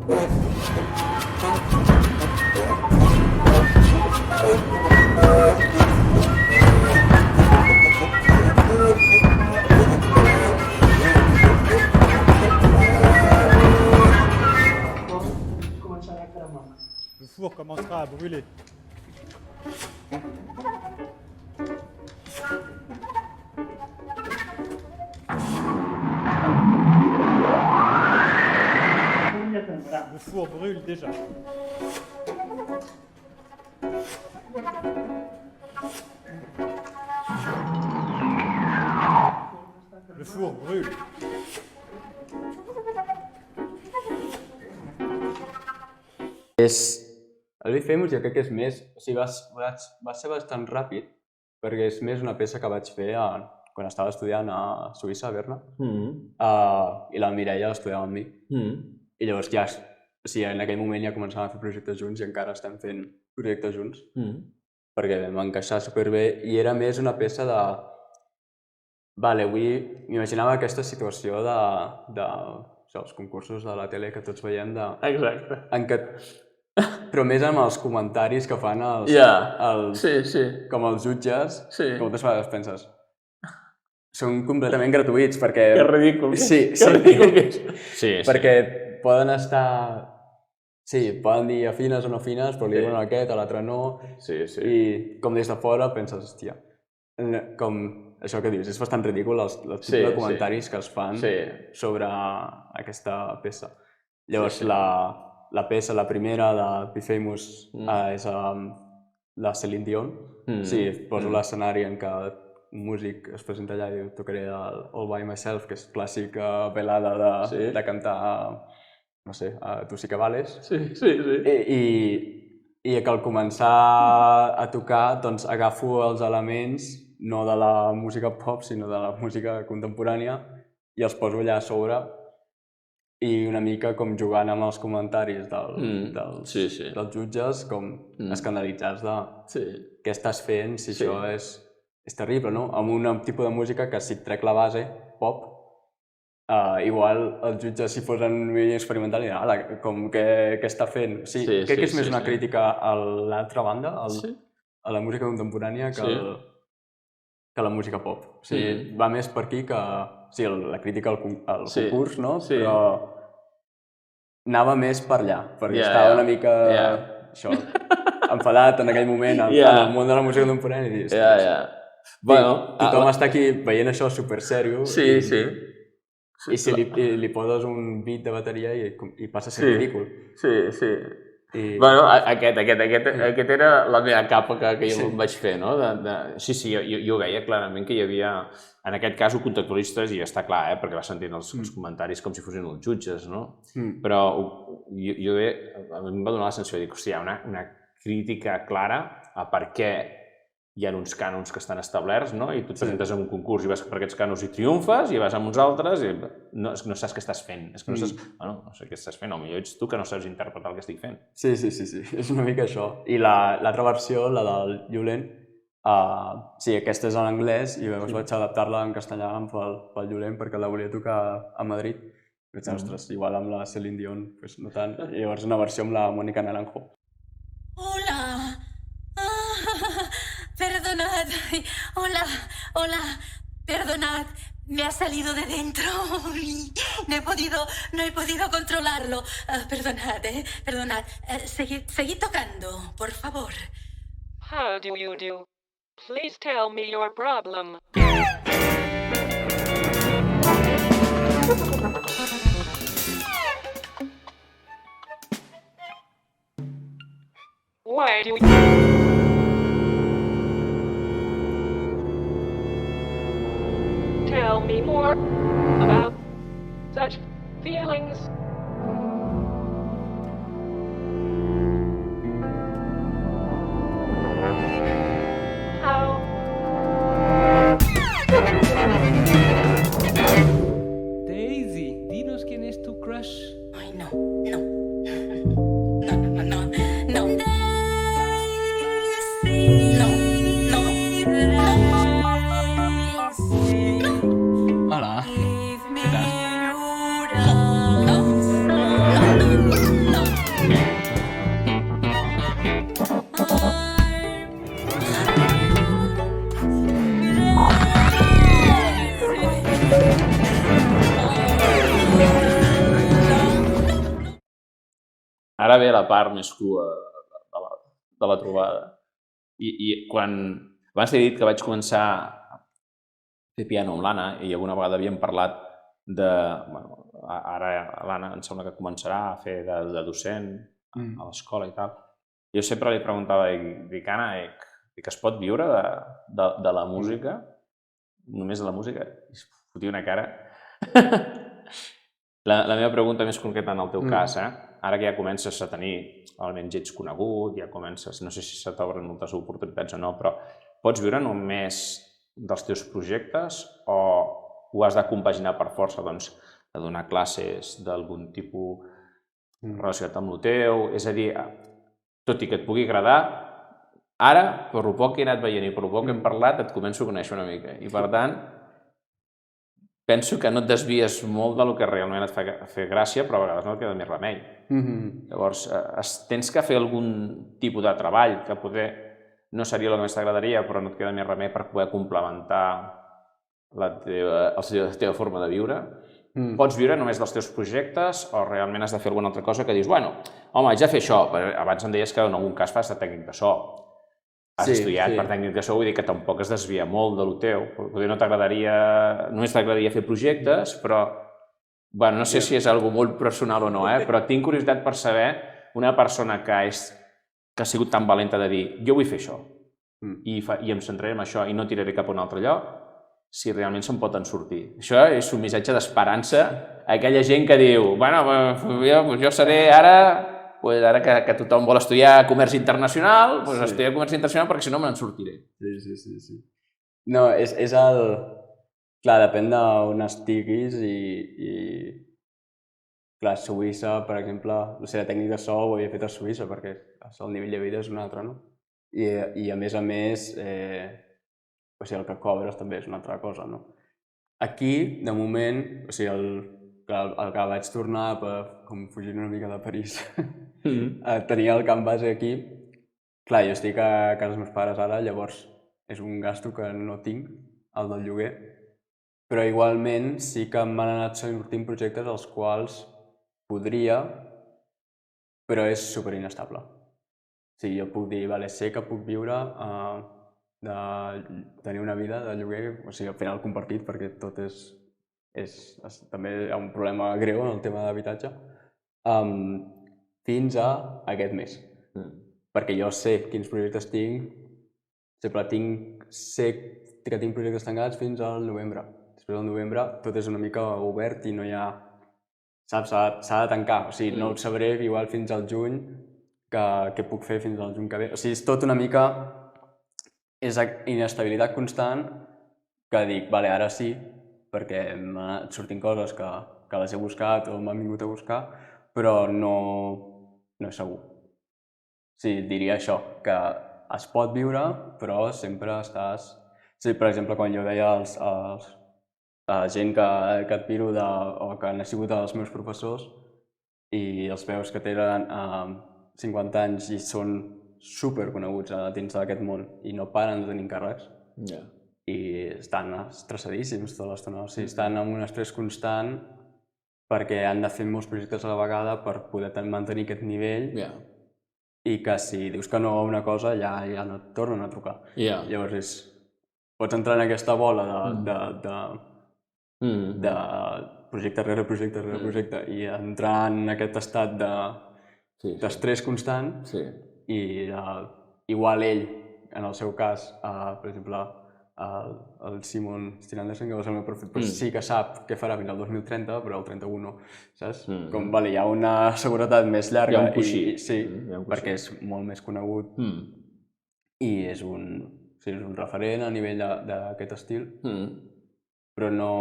Le four commencera à brûler. Le four brûle déjà. Le four brûle. El Be Famous jo crec que és més... O sigui, va ser bastant ràpid, perquè és més una peça que vaig fer quan estava estudiant a Suïssa, a Berna, i la Mireia estudiava amb mi. I llavors ja, o sigui, en aquell moment ja començàvem a fer projectes junts i encara estem fent projectes junts, perquè vam encaixar superbé i era més una peça de... Vale, avui m'imaginava aquesta situació els concursos de la tele que tots veiem de... Exacte. Però més amb els comentaris que fan com els jutges, que moltes vegades penses són completament gratuïts perquè... Que ridícul. Sí. Perquè poden estar... Sí, poden dir afines o no afines, però li diuen a aquest, a l'altre no. I com des de fora penses, hòstia, com això que dius, és bastant ridícul el tipus de comentaris que es fan sobre aquesta peça. Llavors, la peça, la primera de Be Famous és la Celine Dion. Sí, poso l'escenari en què un músic es presenta allà i diu tocaré el All By Myself, que és clàssica velada de cantar, no sé, a Tu sí que vales. I que al començar a tocar doncs agafo els elements no de la música pop, sinó de la música contemporània i els poso allà a sobre i una mica com jugant amb els comentaris dels jutges, com escandalitzats de què estàs fent, si això és terrible, no? Amb un tipus de música que si et trec la base, pop, igual els jutges si posen un vídeo experimental i diran, com què està fent? Crec que és més una crítica a l'altra banda, a la música contemporània, que la música pop. O sigui, va més per aquí que... Sí, la crítica al concurs, no? Però anava més per allà, perquè estava una mica enfadat en aquell moment en el món de la música contemporània i dius, tothom està aquí veient això supersèrio i si li poses un beat de bateria i passa a ser ridícul. Bueno, aquest era la meva capa que jo vaig fer, no? Sí, jo veia clarament que hi havia, en aquest cas, contextualistes, i està clar, perquè vas sentint els comentaris com si fossin els jutges, no? Però a mi em va donar la sensació de dir, hòstia, hi ha una crítica clara a per què hi ha uns cànons que estan establerts, no? I tu et presentes en un concurs i vas per aquests cànons i triomfes, i vas amb uns altres i no saps què estàs fent. És que no saps... Bueno, no sé què estàs fent, o millor ets tu que no saps interpretar el que estic fent. Sí, és una mica això. I l'altra versió, la del Julen, sí, aquesta és en anglès i llavors vaig adaptar-la en castellà pel Julen perquè la volia tocar a Madrid. Vaig dir, ostres, igual amb la Celine Dion, no tant. I llavors una versió amb la Mónica Naranjo. Hola. Perdonad, hola, perdonad, me ha salido de dentro, no he podido controlarlo, perdonad, seguid tocando, por favor. How do you do? Please tell me your problem. Why do you... Tell me more about such feelings. How? Daisy, dinos quién es tu crush. Ay, no. Hola. No. Ara ve la part més crua de la trobada. I quan abans t'he dit que vaig començar a fer piano amb l'Anna i alguna vegada havíem parlat de... Ara l'Anna em sembla que començarà a fer de docent a l'escola i tal. Jo sempre li preguntava, dic, Anna, que es pot viure de la música? Només de la música? I es fotia una cara. La meva pregunta més concreta en el teu cas, ara que ja comences a tenir, almenys ets conegut, ja comences, no sé si se t'obren moltes oportunitats o no, però pots viure només dels teus projectes o ho has de compaginar per força, doncs, de donar classes d'algun tipus relacionat amb el teu? És a dir, tot i que et pugui agradar, ara, per lo poc que he anat veient i per lo poc que hem parlat, et començo a conèixer una mica. I per tant, penso que no et desvies molt del que realment et fa fer gràcia, però a vegades no et queda més remei. Llavors, tens que fer algun tipus de treball que poder no seria el que més t'agradaria, però no et queda més remei per poder complementar la teva forma de viure. Pots viure només dels teus projectes o realment has de fer alguna altra cosa que dius, bueno, home, haig de fer això. Abans em deies que en algun cas fas de tècnic de so. Has estudiat per tècnic de so, vull dir que tampoc es desvia molt del teu. Potser no t'agradaria, només t'agradaria fer projectes, però no sé si és algo molt personal o no, però tinc curiositat per saber una persona que ha sigut tan valenta de dir jo vull fer això i em centraré en això i no tiraré cap a un altre lloc, si realment se'n poden sortir. Això és un missatge d'esperança a aquella gent que diu jo seré ara que tothom vol estudiar comerç internacional, doncs estudiar comerç internacional perquè si no me'n sortiré. Sí. No, és el... Clar, depèn d'on estiguis i... Clar, Suïssa, per exemple, no sé, la tècnica de so ho havia fet a Suïssa perquè el nivell de vida és un altre, no? I a més, el que cobres també és una altra cosa, no? Aquí, de moment, o sigui, el que vaig tornar, com fugint una mica de París, tenia el camp base aquí. Clar, jo estic a casa dels meus pares ara, llavors és un gasto que no tinc, el del lloguer, però igualment sí que m'han anat sortint projectes als quals podria, però és superinestable. O sigui, jo puc dir, sé que puc viure de tenir una vida de lloguer, o sigui, al final compartit, perquè tot també hi ha un problema greu en el tema d'habitatge, fins a aquest mes. Perquè jo sé quins projectes tinc, sempre sé que tinc projectes tancats fins al novembre. Després del novembre tot és una mica obert i no hi ha... Saps? S'ha de tancar, o sigui, no ho sabré igual fins al juny què puc fer fins al juny que ve. O sigui, és tot una mica... És inestabilitat constant que dic, ara sí, perquè m'han anat sortint coses que les he buscat o m'han vingut a buscar, però no és segur. O sigui, diria això, que es pot viure, però sempre estàs... Sí, per exemple, quan jo deia a la gent que admiro o que han sigut els meus professors i els veus que tenen 50 anys i són superconeguts dins d'aquest món i no paren de tenir càrrecs i estan estressadíssims tota l'estona, o sigui, estan amb un estrès constant perquè han de fer molts projectes a la vegada per poder mantenir aquest nivell i que si dius que no a una cosa ja no et tornen a trucar. Llavors pots entrar en aquesta bola de projecte rere projecte rere projecte i entrar en aquest estat d'estrès constant i igual ell, en el seu cas, per exemple, el Simon Stirandersen, que va ser el meu professor, però sí que sap què farà fins al 2030, però al 31 no, saps? Com, hi ha una seguretat més llarga. Hi ha un coixí. Sí, perquè és molt més conegut i és un referent a nivell d'aquest estil, però no...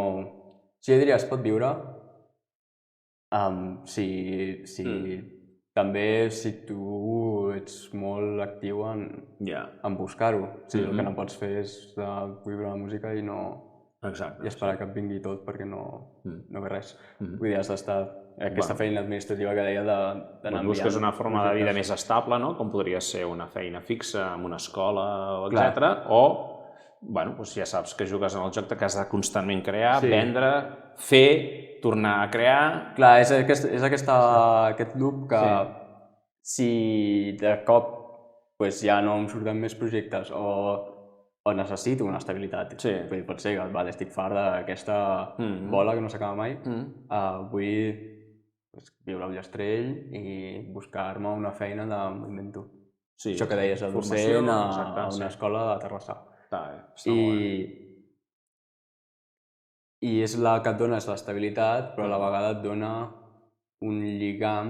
Sí, jo diria, es pot viure també si tu ets molt actiu en buscar-ho. O sigui, el que no pots fer és viure la música i esperar que et vingui tot perquè no ve res. Vull dir, has d'estar... Aquesta feina administrativa que deia d'anar enviant... Busques una forma de vida més estable, com podria ser una feina fixa en una escola, etc. O, ja saps que jugues en el joc que has de constantment crear, vendre, fer, tornar a crear... Clar, és aquest loop si de cop ja no em surten més projectes o necessito una estabilitat, pot ser que estic fart d'aquesta bola que no s'acaba mai, vull viure al Llastrell i buscar-me una feina de m'invento. Això que deies, de docent a una escola de Terrassa. I és la que et dona l'estabilitat, però a la vegada et dona un lligam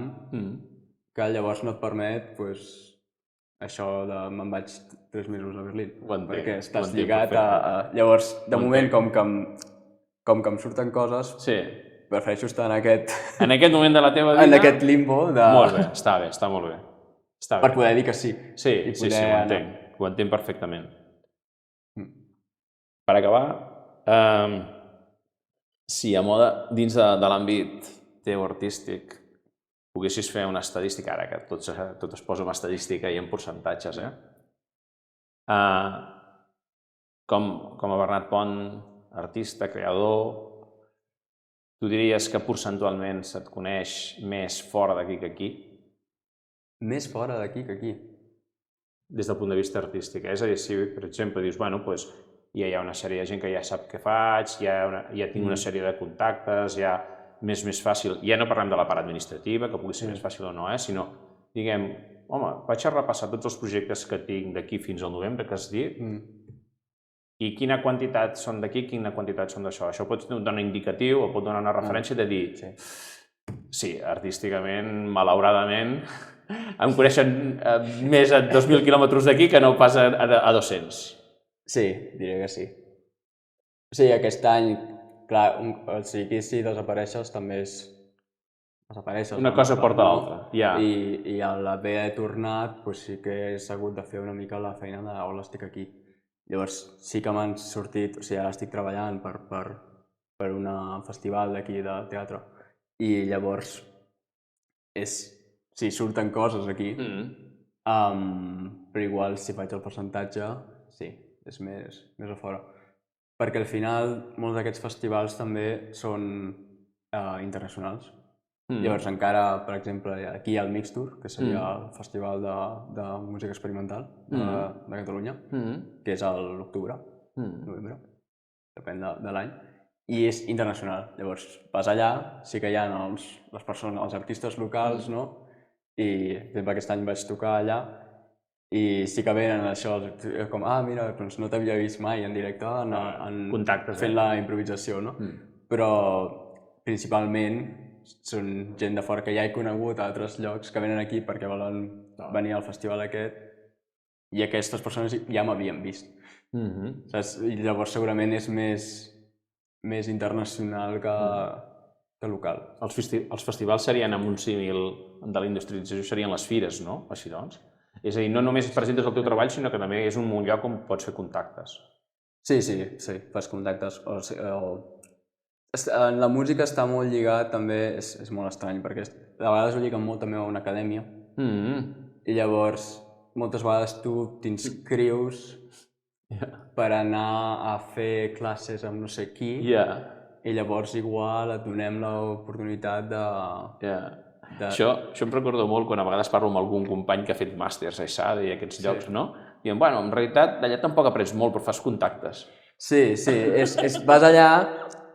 que llavors no et permet això de me'n vaig 3 mesos a Berlín, perquè estàs lligat a... Llavors, de moment, com que em surten coses, prefereixo estar en aquest... En aquest moment de la teva vida... En aquest limbo de... Molt bé, està bé, està molt bé. Per poder dir que sí. Sí, ho entenc perfectament. Per acabar, si a moda, dins de l'àmbit teu artístic, poguessis fer una estadística, ara que tot es posa en estadística i en percentatges, com a Bernat Pont, artista, creador, tu diries que percentualment se't coneix més fora d'aquí que aquí? Més fora d'aquí que aquí? Des del punt de vista artístic. És a dir, si per exemple dius, bueno, ja hi ha una sèrie de gent que ja sap què faig, ja tinc una sèrie de contactes, ja més fàcil, ja no parlem de la part administrativa, que pugui ser més fàcil o no, sinó, diguem, home, vaig a repassar tots els projectes que tinc d'aquí fins al novembre, que has dit, i quina quantitat són d'aquí, quina quantitat són d'això. Això pot donar indicatiu o pot donar una referència de dir, sí, artísticament, malauradament, em coneixen més a 2.000 quilòmetres d'aquí que no pas a 200. Sí, diré que sí. Sí, aquest any, clar, si desapareixes també és... Desapareixes. Una cosa porta l'altra, ja. I a l'haver tornat, sí que he hagut de fer una mica la feina de hola, estic aquí. Llavors sí que m'han sortit, o sigui, ara estic treballant per un festival d'aquí de teatre i llavors sí, surten coses aquí, però igual si faig el percentatge, sí, és més a fora. Perquè al final molts d'aquests festivals també són internacionals. Llavors encara, per exemple, aquí hi ha el Mixtur, que seria el festival de música experimental de Catalunya, que és a l'octubre, novembre, depèn de l'any, i és internacional. Llavors vas allà, sí que hi ha les persones, els artistes locals, no? I, per exemple, aquest any vaig tocar allà i sí que venen això, com, mira, doncs no t'havia vist mai en directe fent la improvisació, no? Però principalment són gent de fora que ja he conegut a altres llocs que venen aquí perquè volen venir al festival aquest i aquestes persones ja m'havien vist. I llavors segurament és més internacional que local. Els festivals serien, amb un símil de la industrialització, serien les fires, no? Així doncs. És a dir, no només presentes el teu treball, sinó que també és un lloc on pots fer contactes. Sí, fas contactes. En la música està molt lligat, també és molt estrany, perquè de vegades ho lliguen molt també a una acadèmia i llavors moltes vegades tu t'inscrius per anar a fer classes amb no sé qui i llavors igual et donem l'oportunitat de... Això em recordo molt quan a vegades parlo amb algun company que ha fet màsters a ESADE i aquests llocs, no? Diem, bueno, en realitat d'allà tampoc aprens molt, però fas contactes. Sí, vas allà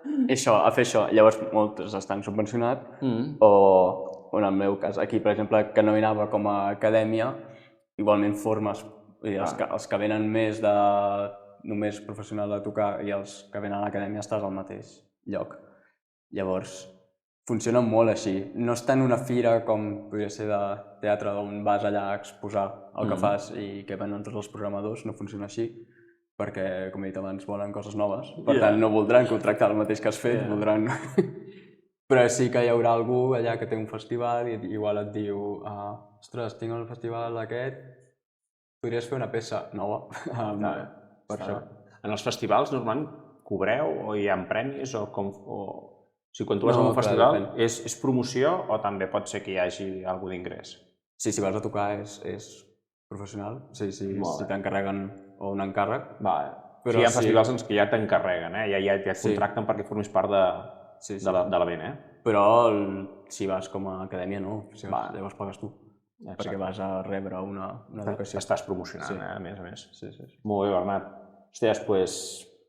a fer això. Llavors molts estan subvencionats o en el meu cas, aquí per exemple, que no hi anava com a acadèmia, igualment formes, els que venen més de només professional de tocar i els que venen a l'acadèmia estàs al mateix lloc. Llavors funciona molt així. No és tant una fira com podria ser de teatre on vas allà a exposar el que fas i que venen tots els programadors, no funciona així, perquè, com he dit abans, volen coses noves. Per tant, no voldran contractar el mateix que has fet, voldran... Però sí que hi haurà algú allà que té un festival i igual et diu ostres, tinc el festival aquest, podries fer una peça nova per això. En els festivals, normalment, cobreu o hi ha premis o com... O sigui, quan tu vas a un festival, és promoció o també pot ser que hi hagi alguna d'ingrés? Sí, si vas a tocar és professional, si t'encarreguen o un encàrrec. Hi ha festivals en què ja t'encarreguen, ja et contracten perquè formis part de l'event. Però si vas com a acadèmia no, llavors pagues tu. perquè vas a rebre una educació. Estàs promocionant, Sí. a més a més. Sí, sí. Molt bé, Bernat. Hòsties, doncs,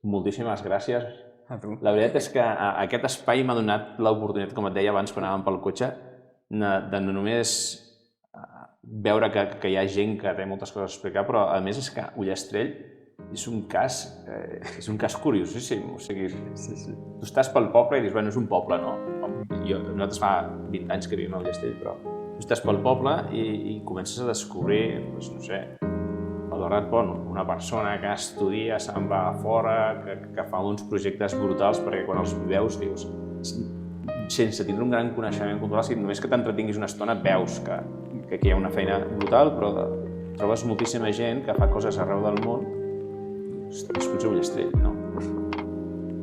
moltíssimes gràcies. A tu. La veritat és que aquest espai m'ha donat l'oportunitat, com et deia abans quan anàvem pel cotxe, de no només veure que hi ha gent que té moltes coses a explicar, però a més és que Ullastrell és un cas curiosíssim. O sigui, tu estàs pel poble i dius, bueno, és un poble, no? Nosaltres fa 20 anys que vivim a Ullastrell, però tu estàs pel poble i comences a descobrir, doncs, no sé, el Bernat Pont, una persona que estudia, se'n va a fora, que fa uns projectes brutals, perquè quan els veus dius, sense tindre un gran coneixement cultural, si només que t'entretinguis una estona veus que aquí hi ha una feina brutal, però trobes moltíssima gent que fa coses arreu del món. Ostres, potser Ullastrell, no?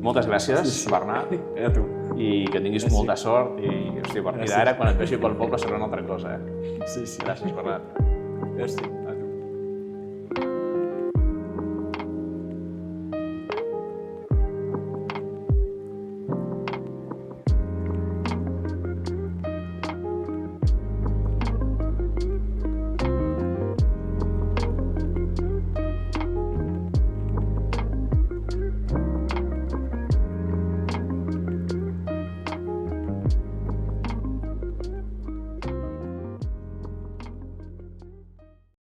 Moltes gràcies, Bernat. A tu. I que tinguis molta sort i, hòstia, a partir d'ara, quan et vegi pel poble serà una altra cosa, eh? Sí. Gràcies, Bernat. Gràcies.